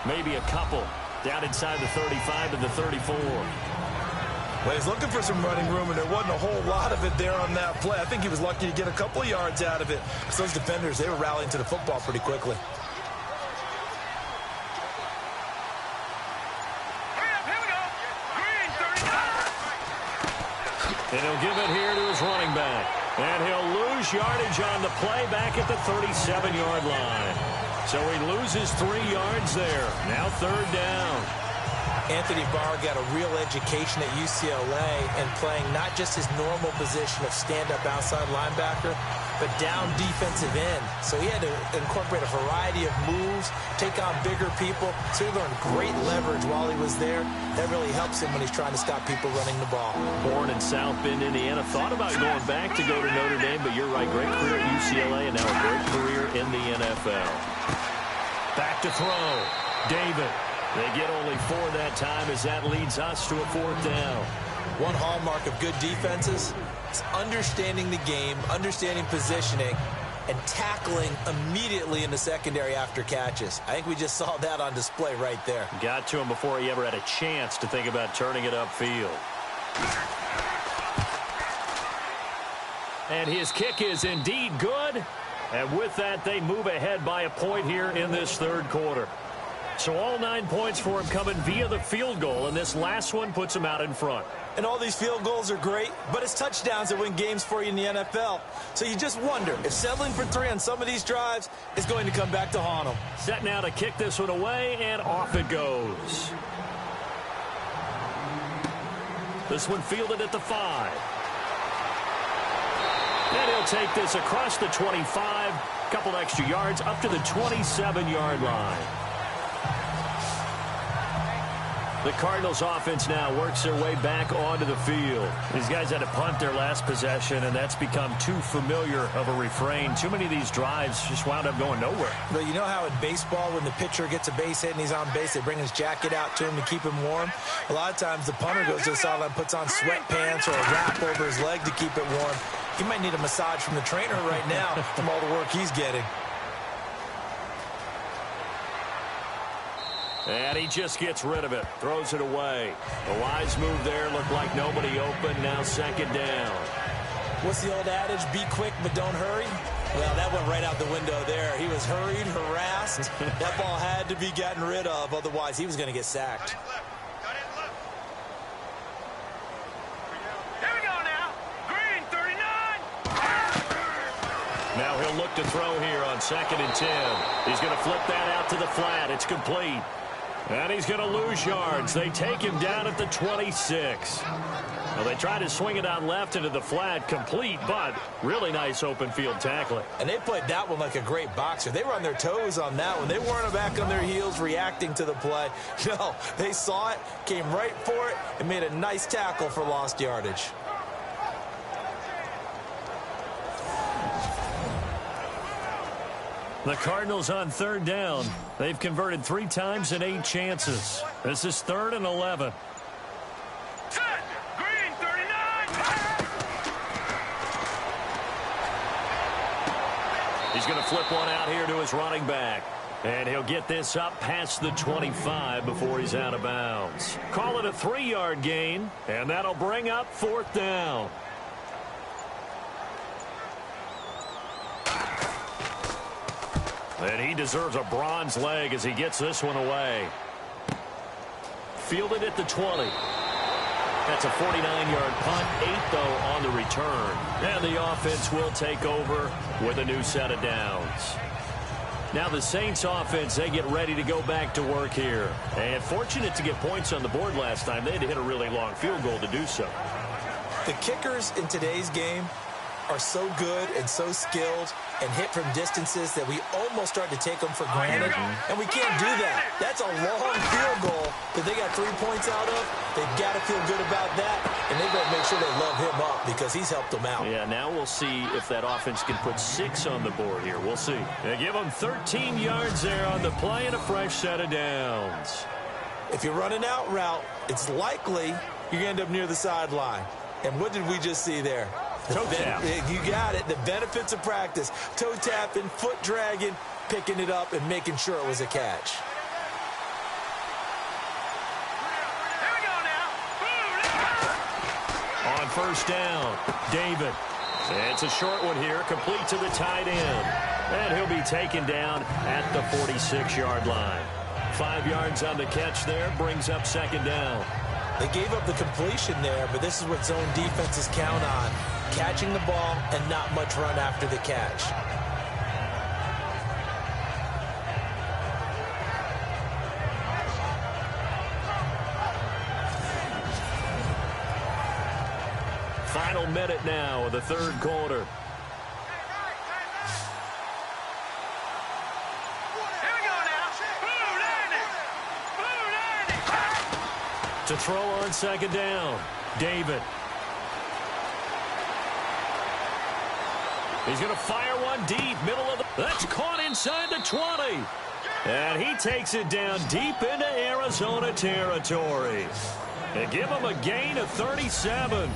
Maybe a couple. Down inside the 35 to the 34. Well, he's looking for some running room, and there wasn't a whole lot of it there on that play. I think he was lucky to get a couple of yards out of it. Because those defenders, they were rallying to the football pretty quickly. And he'll give it here to his running back. And he'll lose yardage on the play back at the 37-yard line. So he loses 3 yards there. Now third down. Anthony Barr got a real education at UCLA and playing not just his normal position of stand-up outside linebacker, but down defensive end. So he had to incorporate a variety of moves, take on bigger people. So he learned great leverage while he was there. That really helps him when he's trying to stop people running the ball. Born in South Bend, Indiana. Thought about going back to go to Notre Dame, but you're right. Great career at UCLA and now a great career in the NFL. Back to throw. David. They get only 4 that time as that leads us to a fourth down. One hallmark of good defenses is understanding the game, understanding positioning, and tackling immediately in the secondary after catches. I think we just saw that on display right there. Got to him before he ever had a chance to think about turning it upfield. And his kick is indeed good. And with that, they move ahead by a point here in this third quarter. So all 9 points for him coming via the field goal, and this last one puts him out in front. And all these field goals are great, but it's touchdowns that win games for you in the NFL. So you just wonder if settling for 3 on some of these drives is going to come back to haunt him. Set now to kick this one away, and off it goes. This one fielded at the 5. And he'll take this across the 25, couple extra yards up to the 27-yard line. The Cardinals offense now works their way back onto the field. These guys had to punt their last possession, and that's become too familiar of a refrain. Too many of these drives just wound up going nowhere. But you know how in baseball, when the pitcher gets a base hit and he's on base, they bring his jacket out to him to keep him warm? A lot of times the punter goes to the sideline, puts on sweatpants or a wrap over his leg to keep it warm. He might need a massage from the trainer right now from all the work he's getting. And he just gets rid of it, throws it away. A wise move there, looked like nobody open, now second down. What's the old adage, be quick but don't hurry? Well, that went right out the window there. He was hurried, harassed. That ball had to be gotten rid of, otherwise he was going to get sacked. Here we go now. Green, 39. Now he'll look to throw here on 2nd and 10. He's going to flip that out to the flat. It's complete. And he's going to lose yards. They take him down at the 26. Well, they try to swing it out left into the flat, complete, but really nice open field tackling. And they played that one like a great boxer. They were on their toes on that one. They weren't back on their heels reacting to the play. No, they saw it, came right for it, and made a nice tackle for lost yardage. The Cardinals on 3rd down. They've converted 3 times in 8 chances. This is 3rd and 11. Set. Green, 39. He's going to flip one out here to his running back. And he'll get this up past the 25 before he's out of bounds. Call it a 3-yard gain, and that'll bring up 4th down. And he deserves a bronze leg as he gets this one away. Fielded at the 20. That's a 49-yard punt, 8 though on the return. And the offense will take over with a new set of downs. Now the Saints offense, they get ready to go back to work here. And fortunate to get points on the board last time. They had to hit a really long field goal to do so. The kickers in today's game are so good and so skilled and hit from distances that we almost start to take them for granted. And we can't do that. That's a long field goal that they got 3 points out of. They've got to feel good about that, and they've got to make sure they love him up because he's helped them out. Yeah, now we'll see if that offense can put 6 on the board here. We'll see. They give them 13 yards there on the play and a fresh set of downs. If you run an out route, it's likely you're going to end up near the sideline. And what did we just see there? Toe tap. You got it. The benefits of practice. Toe tapping, foot dragging, picking it up, and making sure it was a catch. Here we go now. On 1st down, David. It's a short one here, complete to the tight end. And he'll be taken down at the 46-yard line. 5 yards on the catch there, brings up 2nd down. They gave up the completion there, but this is what zone defenses count on. Catching the ball and not much run after the catch. Final minute now of the 3rd quarter. Here we go now. Blue 90. Blue 90. To throw on 2nd down, David. He's going to fire one deep, middle of the... That's caught inside the 20. And he takes it down deep into Arizona territory. They give him a gain of 37.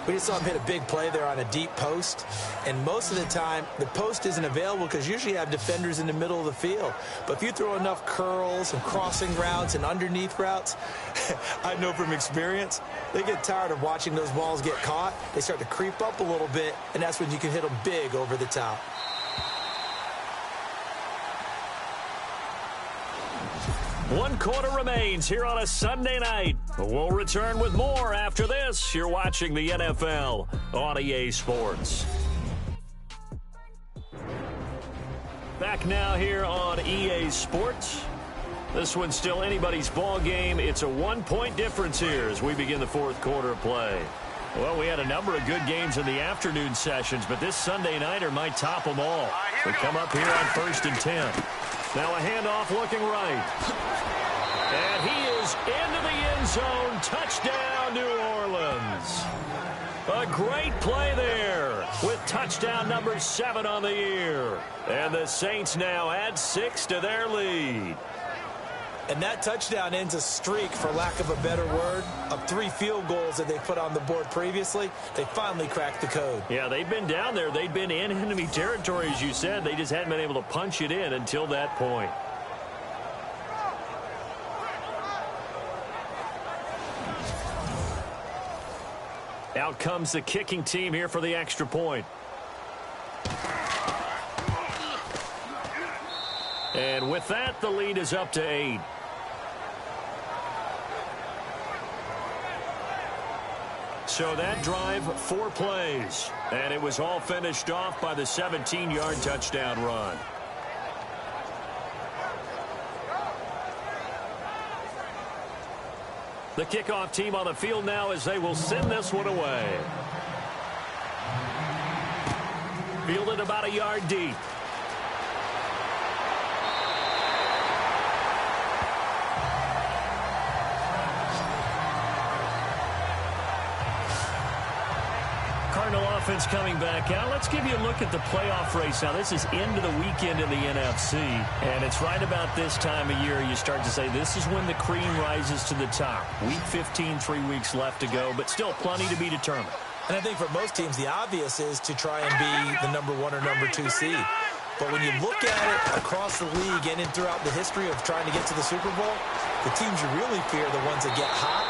We just saw him hit a big play there on a deep post. And most of the time, the post isn't available because usually you have defenders in the middle of the field. But if you throw enough curls and crossing routes and underneath routes, I know from experience, they get tired of watching those balls get caught. They start to creep up a little bit, and that's when you can hit them big over the top. One quarter remains here on a Sunday night. We'll return with more after this. You're watching the NFL on EA Sports. Back now here on EA Sports. This one's still anybody's ball game. It's a 1-point difference here as we begin the fourth quarter of play. Well, we had a number of good games in the afternoon sessions, but this Sunday nighter might top them all. We come up here on 1st and 10. Now a handoff looking right. And he is into the end zone. Touchdown, New Orleans. A great play there with touchdown number 7 on the year. And the Saints now add 6 to their lead. And that touchdown ends a streak, for lack of a better word, of 3 field goals that they put on the board previously. They finally cracked the code. Yeah, they've been down there. They've been in enemy territory, as you said. They just hadn't been able to punch it in until that point. Out comes the kicking team here for the extra point. And with that, the lead is up to 8. So that drive, 4 plays. And it was all finished off by the 17-yard touchdown run. The kickoff team on the field now as they will send this one away. Fielded about a yard deep. Cardinal offense coming back out. Let's give you a look at the playoff race. Now, this is into the weekend in the NFC, and it's right about this time of year you start to say this is when the cream rises to the top. Week 15, 3 weeks left to go, but still plenty to be determined. And I think for most teams, the obvious is to try and be the number 1 or number 2 seed. But when you look at it across the league and throughout the history of trying to get to the Super Bowl, the teams you really fear are the ones that get hot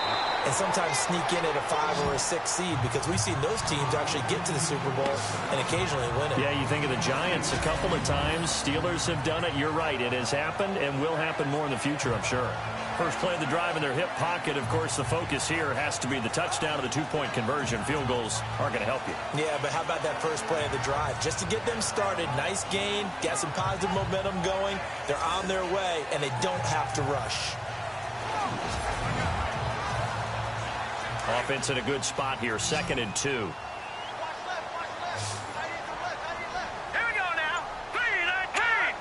and sometimes sneak in at a 5 or a 6 seed, because we've seen those teams actually get to the Super Bowl and occasionally win it. Yeah, you think of the Giants a couple of times. Steelers have done it. You're right. It has happened and will happen more in the future, I'm sure. First play of the drive in their hip pocket. Of course, the focus here has to be the touchdown of the 2-point conversion. Field goals aren't going to help you. Yeah, but how about that first play of the drive? Just to get them started, nice gain, got some positive momentum going. They're on their way, and they don't have to rush. Offense in a good spot here, 2nd and 2. Here we go now. 3-19.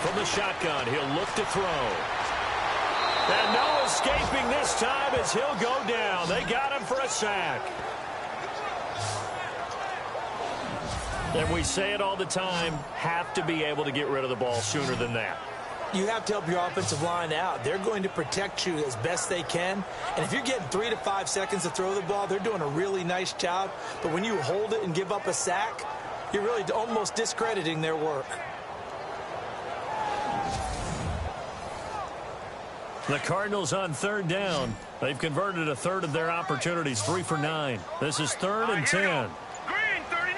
From the shotgun, he'll look to throw. And no escaping this time as he'll go down. They got him for a sack. And we say it all the time, have to be able to get rid of the ball sooner than that. You have to help your offensive line out. They're going to protect you as best they can. And if you're getting 3 to 5 seconds to throw the ball, they're doing a really nice job. But when you hold it and give up a sack, you're really almost discrediting their work. The Cardinals on 3rd down. They've converted a third of their opportunities, 3 for 9. This is 3rd and 10. Green, 39.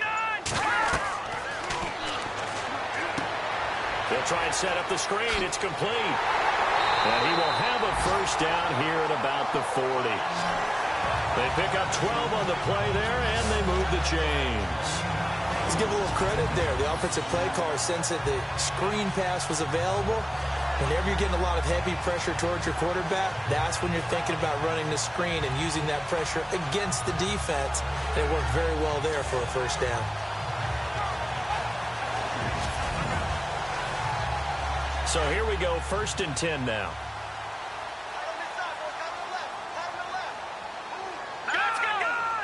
They'll try and set up the screen. It's complete. And he will have a first down here at about the 40. They pick up 12 on the play there, and they move the chains. Let's give a little credit there. The offensive play caller sensed that the screen pass was available. Whenever you're getting a lot of heavy pressure towards your quarterback, that's when you're thinking about running the screen and using that pressure against the defense. And it worked very well there for a first down. So here we go, 1st and 10 now.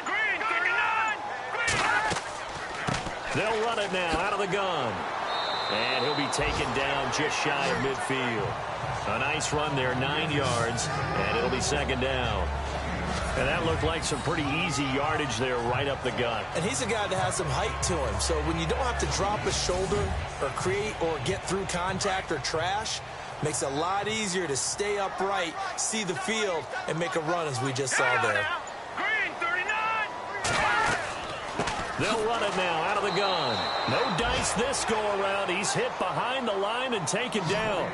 Green, 39. They'll run it now out of the gun. And he'll be taken down just shy of midfield. A nice run there, 9 yards, and it'll be 2nd down. And that looked like some pretty easy yardage there right up the gut. And he's a guy that has some height to him. So when you don't have to drop a shoulder or create or get through contact or trash, makes it a lot easier to stay upright, see the field, and make a run as we just saw there. Green, 39. They'll run it now out of the gun. No dice this go around. He's hit behind the line and taken down.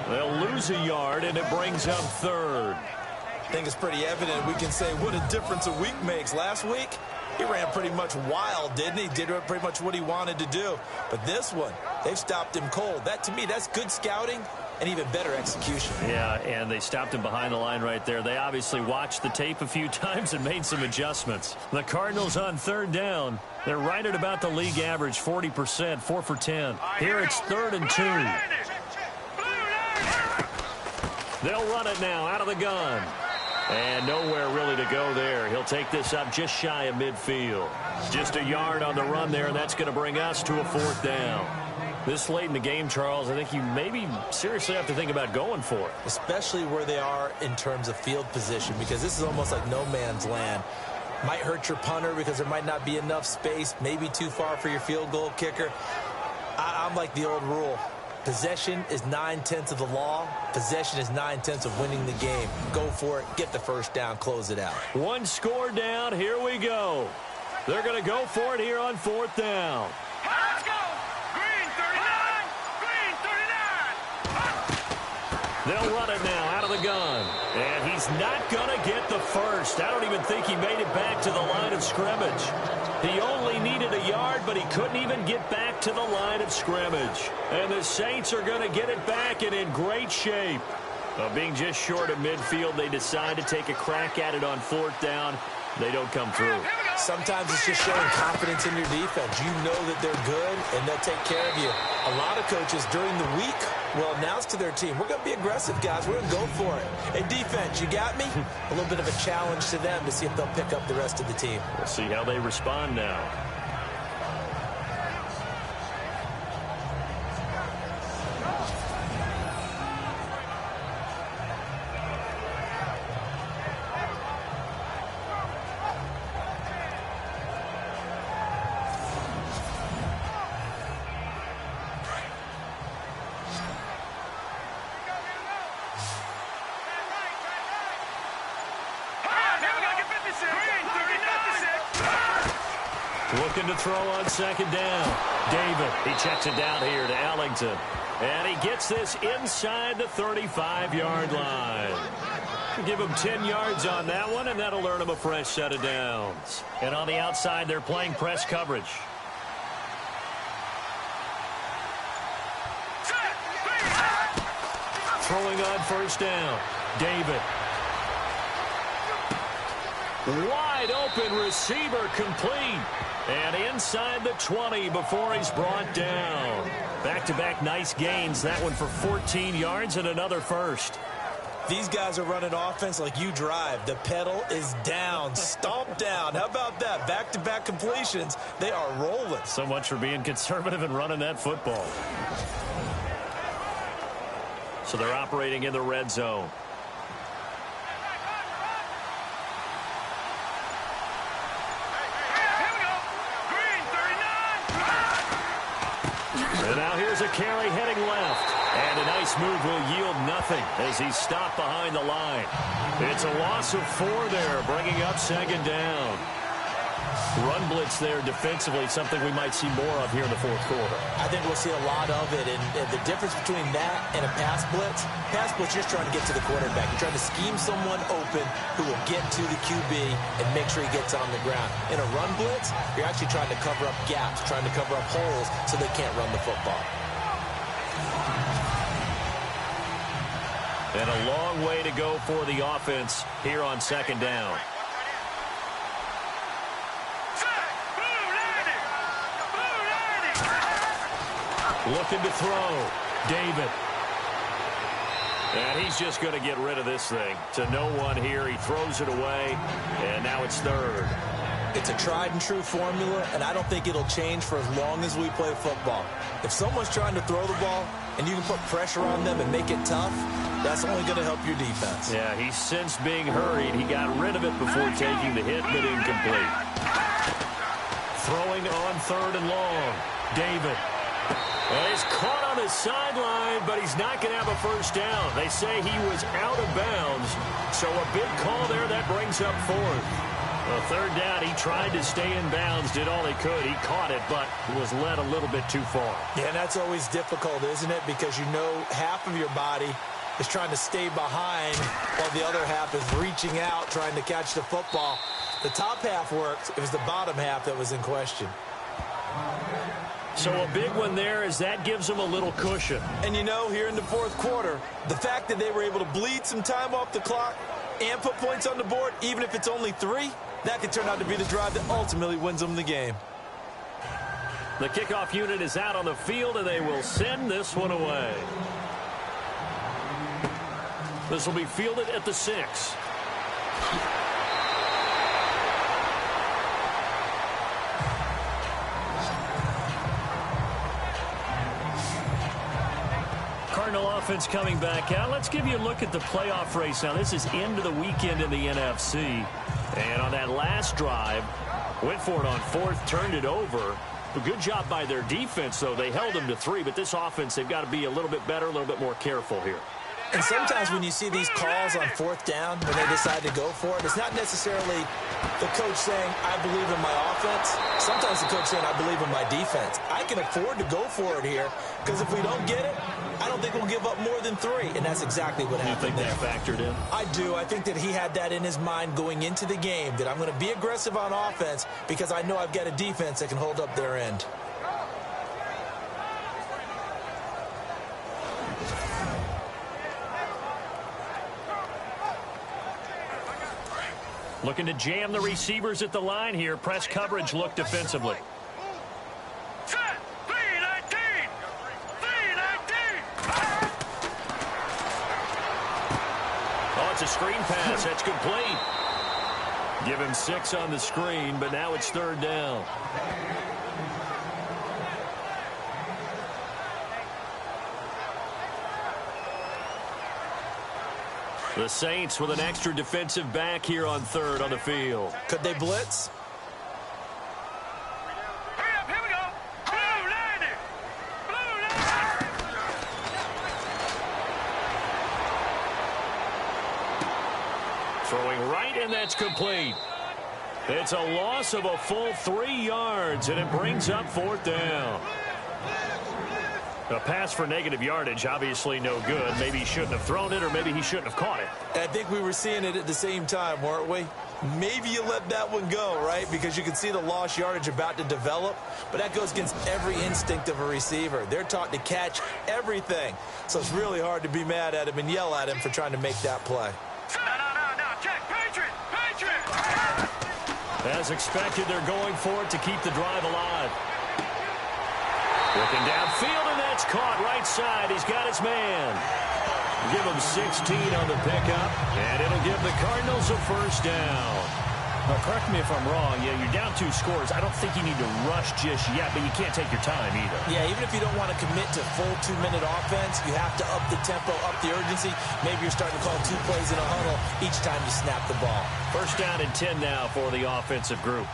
They'll lose a yard, and it brings up third. I think it's pretty evident. We can say what a difference a week makes. Last week, he ran pretty much wild, didn't he? Did pretty much what he wanted to do. But this one, they've stopped him cold. That, to me, that's good scouting and even better execution. Yeah, and they stopped him behind the line right there. They obviously watched the tape a few times and made some adjustments. The Cardinals on third down. They're right at about the league average, 40%, 4 for 10. Here it's 3rd and 2. They'll run it now out of the gun. And nowhere really to go there. He'll take this up just shy of midfield. Just a yard on the run there, and that's going to bring us to a 4th down. This late in the game, Charles, I think you maybe seriously have to think about going for it. Especially where they are in terms of field position, because this is almost like no man's land. Might hurt your punter because there might not be enough space, maybe too far for your field goal kicker. I'm like the old rule. Possession is 9/10 of the law. Possession is 9/10 of winning the game. Go for it. Get the first down. Close it out. One score down. Here we go. They're going to go for it here on 4th down. Let's go! Green 39! Green 39! They'll run it now out of the gun. And he's not going to get the first. I don't even think he made it back to the line of scrimmage. He only needed a yard, but he couldn't even get back to the line of scrimmage. And the Saints are going to get it back and in great shape. Being just short of midfield, they decide to take a crack at it on 4th down. They don't come through. Sometimes it's just showing confidence in your defense. You know that they're good, and they'll take care of you. A lot of coaches during the week will announce to their team, we're going to be aggressive, guys. We're going to go for it. Hey, defense, you got me? A little bit of a challenge to them to see if they'll pick up the rest of the team. We'll see how they respond now. Looking to throw on 2nd down. David, he checks it down here to Ellington. And he gets this inside the 35-yard line. Give him 10 yards on that one, and that'll earn him a fresh set of downs. And on the outside, they're playing press coverage. Throwing on 1st down. David. Wide open receiver complete. And inside the 20 before he's brought down. Back-to-back nice gains. That one for 14 yards and another first. These guys are running offense like you drive. The pedal is down. Stomp down. How about that? Back-to-back completions. They are rolling. So much for being conservative and running that football. So they're operating in the red zone. And now here's a carry heading left. And a nice move will yield nothing as he's stopped behind the line. It's a loss of 4 there, bringing up 2nd down. Run blitz there defensively, something we might see more of here in the 4th quarter. I think we'll see a lot of it. And the difference between that and a pass blitz, you're just trying to get to the quarterback. You're trying to scheme someone open who will get to the QB and make sure he gets on the ground. In a run blitz, you're actually trying to cover up gaps, trying to cover up holes so they can't run the football. And a long way to go for the offense here on 2nd down. Looking to throw. David. And he's just going to get rid of this thing. To no one here. He throws it away. And now it's 3rd. It's a tried and true formula, and I don't think it'll change for as long as we play football. If someone's trying to throw the ball and you can put pressure on them and make it tough, that's only going to help your defense. Yeah, he's sensed being hurried. He got rid of it before taking the hit, but incomplete. Throwing on 3rd and long. David. And he's caught on the sideline, but he's not going to have a first down. They say he was out of bounds, so a big call there that brings up 4th. Well, third down, he tried to stay in bounds, did all he could. He caught it, but was led a little bit too far. Yeah, and that's always difficult, isn't it? Because you know half of your body is trying to stay behind while the other half is reaching out, trying to catch the football. The top half worked. It was the bottom half that was in question. So a big one there as that gives them a little cushion. And you know, here in the fourth quarter, the fact that they were able to bleed some time off the clock and put points on the board, even if it's only 3, that could turn out to be the drive that ultimately wins them the game. The kickoff unit is out on the field, and they will send this one away. This will be fielded at the 6. Cardinal offense coming back out. Let's give you a look at the playoff race now. This is into the weekend in the NFC. And on that last drive, went for it on 4th, turned it over. A good job by their defense, though. They held them to 3, but this offense, they've got to be a little bit better, a little bit more careful here. And sometimes when you see these calls on 4th down, when they decide to go for it, it's not necessarily the coach saying, I believe in my offense. Sometimes the coach saying, I believe in my defense. I can afford to go for it here because if we don't get it, I don't think we'll give up more than 3. And that's exactly what happened there. You think that factored in? I do. I think that he had that in his mind going into the game, that I'm going to be aggressive on offense because I know I've got a defense that can hold up their end. Looking to jam the receivers at the line here. Press coverage look defensively. Set. 319. 319. Oh, it's a screen pass. That's complete. Give him 6 on the screen, but now it's 3rd down. The Saints with an extra defensive back here on 3rd on the field. Could they blitz? Hurry up, here we go. Blue line. Blue line. Throwing right, and that's complete. It's a loss of a full 3 yards, and it brings up 4th down. A pass for negative yardage, obviously no good. Maybe he shouldn't have thrown it, or maybe he shouldn't have caught it. I think we were seeing it at the same time, weren't we? Maybe you let that one go, right? Because you can see the lost yardage about to develop. But that goes against every instinct of a receiver. They're taught to catch everything. So it's really hard to be mad at him and yell at him for trying to make that play. No. Check. Patriot. As expected, they're going for it to keep the drive alive. Looking downfield, and that's caught right side. He's got his man. Give him 16 on the pickup, and it'll give the Cardinals a 1st down. Now, correct me if I'm wrong. Yeah, you're down 2 scores. I don't think you need to rush just yet, but you can't take your time either. Yeah, even if you don't want to commit to full 2-minute offense, you have to up the tempo, up the urgency. Maybe you're starting to call 2 plays in a huddle each time you snap the ball. 1st down and 10 now for the offensive group.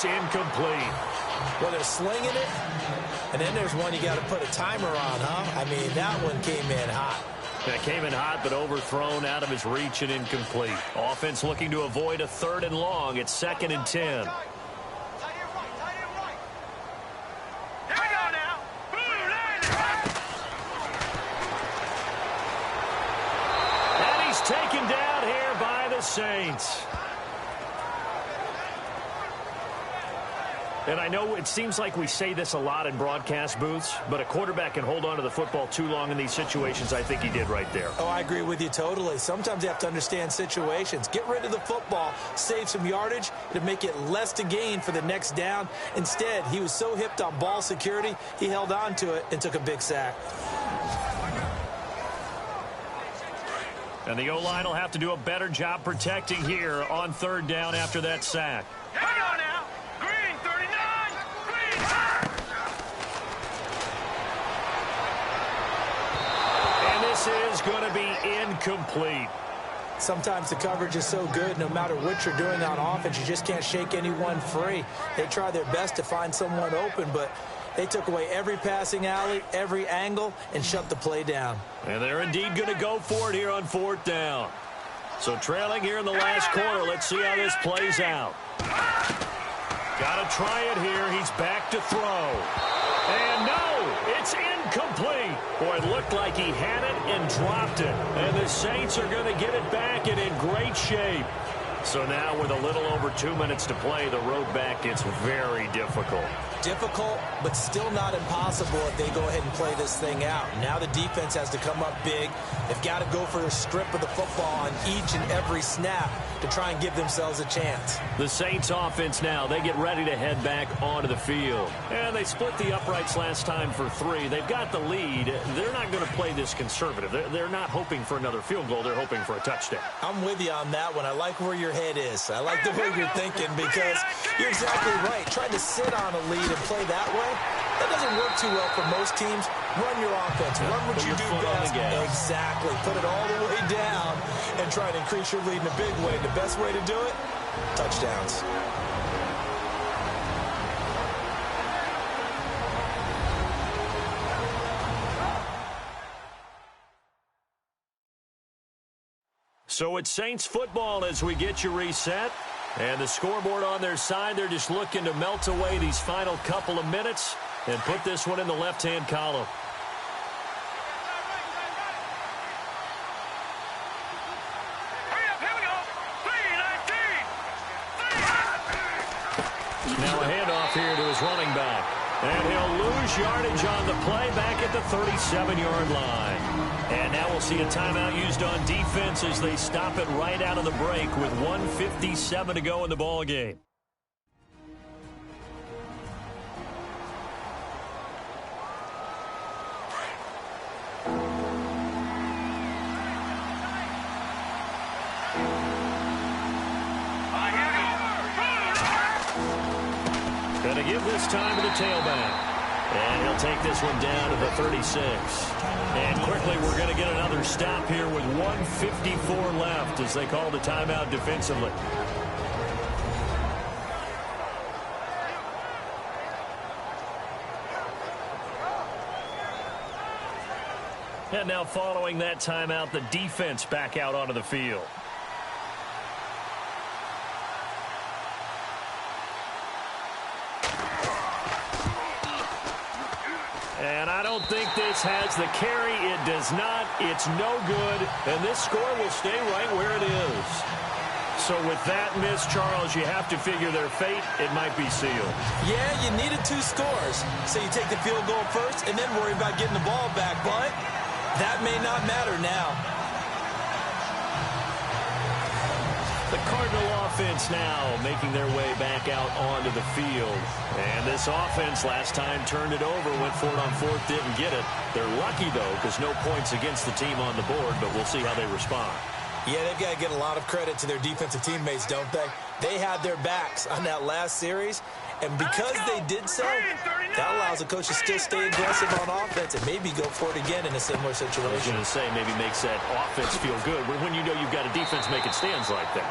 Incomplete. Well, they're slinging it, and then there's one you got to put a timer on, huh? I mean, that one came in hot. That came in hot, but overthrown out of his reach and incomplete. Offense looking to avoid a 3rd and long. It's 2nd and 10. Here we go now. Blue line. And he's taken down here by the Saints. And I know it seems like we say this a lot in broadcast booths, but a quarterback can hold on to the football too long in these situations. I think he did right there. Oh, I agree with you totally. Sometimes you have to understand situations. Get rid of the football, save some yardage to make it less to gain for the next down. Instead, he was so hipped on ball security, he held on to it and took a big sack. And the O-line will have to do a better job protecting here on 3rd down after that sack. Hang on now. Green 39. And this is going to be incomplete. Sometimes the coverage is so good, no matter what you're doing on offense, you just can't shake anyone free. They try their best to find someone open, but they took away every passing alley, every angle, and shut the play down. And they're indeed going to go for it here on 4th down. So trailing here in the last quarter. Let's see how this plays out. Got to try it here. He's back to throw. And no, it's incomplete. Boy, it looked like he had it and dropped it. And the Saints are going to get it back and in great shape. So now with a little over 2 minutes to play, the road back gets very difficult. Difficult, but still not impossible if they go ahead and play this thing out. Now the defense has to come up big. They've got to go for a strip of the football on each and every snap to try and give themselves a chance. The Saints offense now, they get ready to head back onto the field. And they split the uprights last time for 3. They've got the lead. They're not going to play this conservative. They're not hoping for another field goal. They're hoping for a touchdown. I'm with you on that one. I like where your head is. I like the way you're thinking because you're exactly right. Trying to sit on a lead and play that way, that doesn't work too well for most teams. Run your offense. Run what you do best. Exactly. Put it all the way down and try to increase your lead in a big way. The best way to do it, touchdowns. So it's Saints football as we get you reset. And the scoreboard on their side, they're just looking to melt away these final couple of minutes and put this one in the left-hand column. Now a handoff here to his running back. And he'll lose yardage on the play back at the 37-yard line. And now we'll see a timeout used on defense as they stop it right out of the break with 1:57 to go in the ball game. Going to give this time to the tailback. And he'll take this one down to the 36. And quickly, we're going to get another stop here with 1:54 left as they call the timeout defensively. And now following that timeout, the defense back out onto the field. And I don't think this has the carry. It does not. It's no good. And this score will stay right where it is. So with that miss, Charles, you have to figure their fate. It might be sealed. Yeah, you needed 2 scores. So you take the field goal first and then worry about getting the ball back. But that may not matter now. The Cardinal offense now making their way back out onto the field. And this offense last time turned it over, went for it on 4th, didn't get it. They're lucky, though, because no points against the team on the board, but we'll see how they respond. Yeah, they've got to get a lot of credit to their defensive teammates, don't they? They had their backs on that last series, and because they did so, that allows the coach to still stay aggressive on offense and maybe go for it again in a similar situation. I was going to say maybe makes that offense feel good, but when you know you've got a defense making stands like that.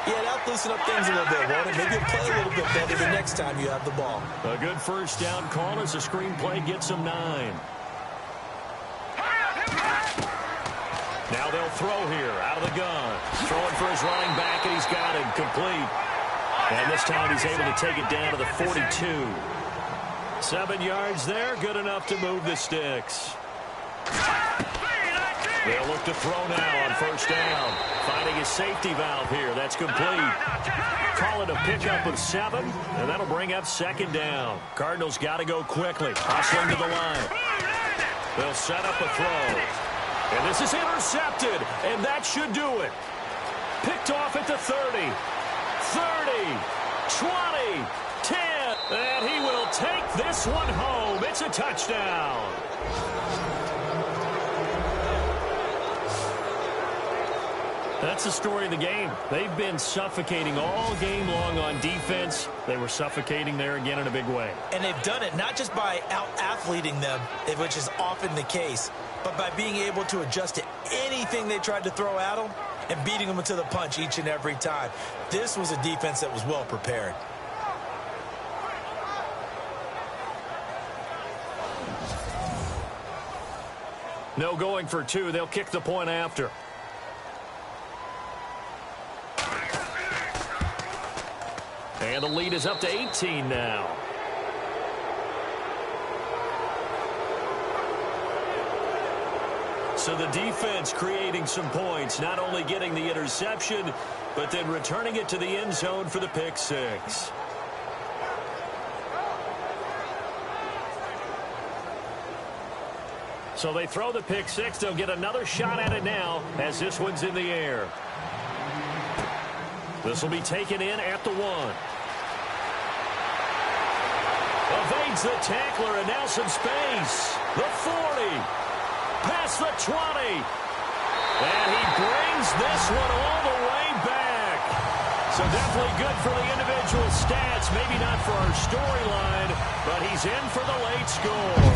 Yeah, that'll loosen up things a little bit, won't it? Maybe you'll play a little bit better the next time you have the ball. A good first down call as the screenplay gets them 9. Now they'll throw here out of the gun. Throwing for his running back, and he's got it complete. And this time he's able to take it down to the 42. 7 yards there, good enough to move the sticks. They'll look to throw now on first down. Finding his safety valve here. That's complete. Call it a pickup of 7, and that'll bring up 2nd down. Cardinals got to go quickly. Hustling to the line. They'll set up a throw. And this is intercepted, and that should do it. Picked off at the 30, 30, 20, 10, and he will take this one home. It's a touchdown. That's the story of the game. They've been suffocating all game long on defense. They were suffocating there again in a big way. And they've done it not just by out-athleting them, which is often the case, but by being able to adjust to anything they tried to throw at them and beating them to the punch each and every time. This was a defense that was well prepared. No going for two. They'll kick the point after. And the lead is up to 18 now. So the defense creating some points, not only getting the interception, but then returning it to the end zone for the pick six. So they throw the pick six. They'll get another shot at it now as this one's in the air. This will be taken in at the 1. Evades the tackler, and now some space. The 40. Past the 20. And he brings this one all the way back. So definitely good for the individual stats. Maybe not for our storyline, but he's in for the late score.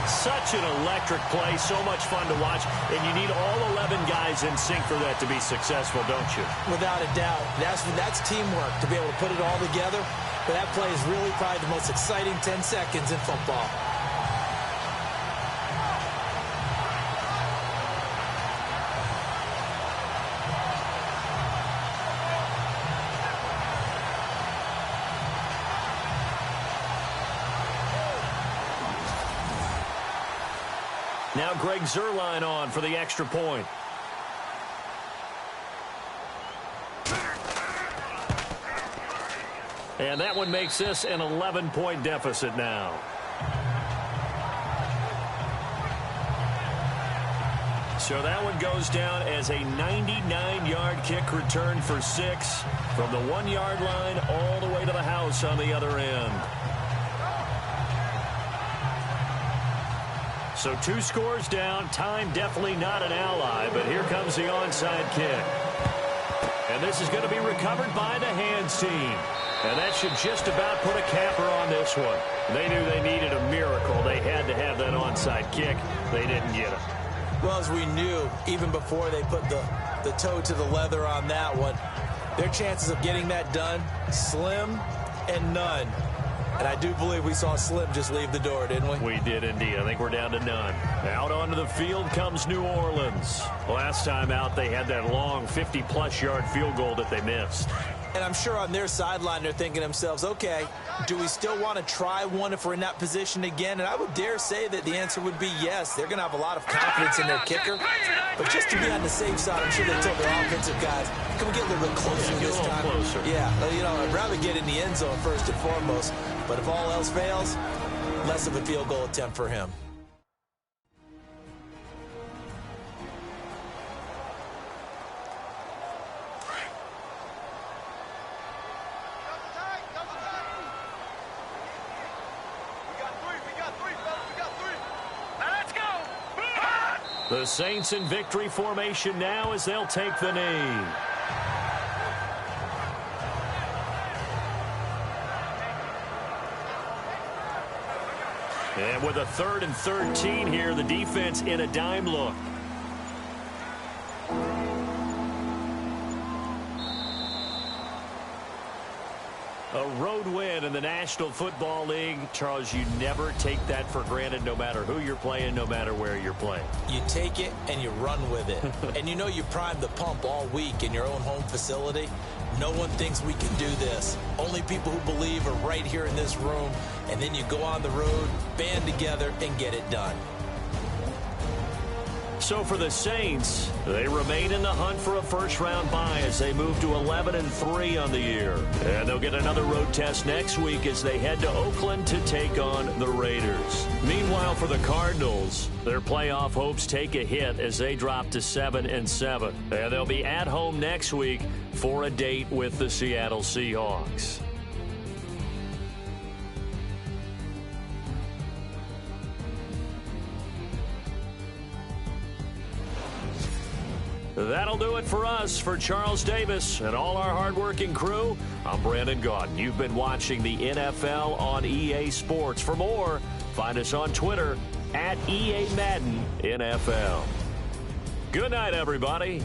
Such an electric play, so much fun to watch, and you need all 11 guys in sync for that to be successful, don't you? Without a doubt. That's teamwork, to be able to put it all together. But that play is really probably the most exciting 10 seconds in football. Now Greg Zuerlein on for the extra point. And that one makes this an 11-point deficit now. So that one goes down as a 99-yard kick return for 6 from the 1-yard line all the way to the house on the other end. So 2 scores down. Time definitely not an ally, but here comes the onside kick. And this is going to be recovered by the hands team. And that should just about put a capper on this one. They knew they needed a miracle. They had to have that onside kick. They didn't get it. Well, as we knew, even before they put the toe to the leather on that one, their chances of getting that done, slim and none. And I do believe we saw Slim just leave the door, didn't we? We did indeed. I think we're down to none. Out onto the field comes New Orleans. Last time out, they had that long 50-plus yard field goal that they missed. And I'm sure on their sideline they're thinking to themselves, okay, do we still want to try one if we're in that position again? And I would dare say that the answer would be yes. They're going to have a lot of confidence in their kicker. But just to be on the safe side, I'm sure they told their offensive guys, can we get a little bit closer this time? Closer. Yeah, you know, I'd rather get in the end zone first and foremost. But if all else fails, less of a field goal attempt for him. The Saints in victory formation now as they'll take the knee. And with a 3rd and 13 here, the defense in a dime look. A road win in the National Football League. Charles, you never take that for granted no matter who you're playing, no matter where you're playing. You take it and you run with it. And you know you primed the pump all week in your own home facility. No one thinks we can do this. Only people who believe are right here in this room. And then you go on the road, band together, and get it done. So for the Saints, they remain in the hunt for a first-round bye as they move to 11-3 on the year. And they'll get another road test next week as they head to Oakland to take on the Raiders. Meanwhile, for the Cardinals, their playoff hopes take a hit as they drop to 7-7. And they'll be at home next week for a date with the Seattle Seahawks. That'll do it for us. For Charles Davis and all our hardworking crew, I'm Brandon Gaudin. You've been watching the NFL on EA Sports. For more, find us on Twitter @EA Madden NFL. Good night, everybody.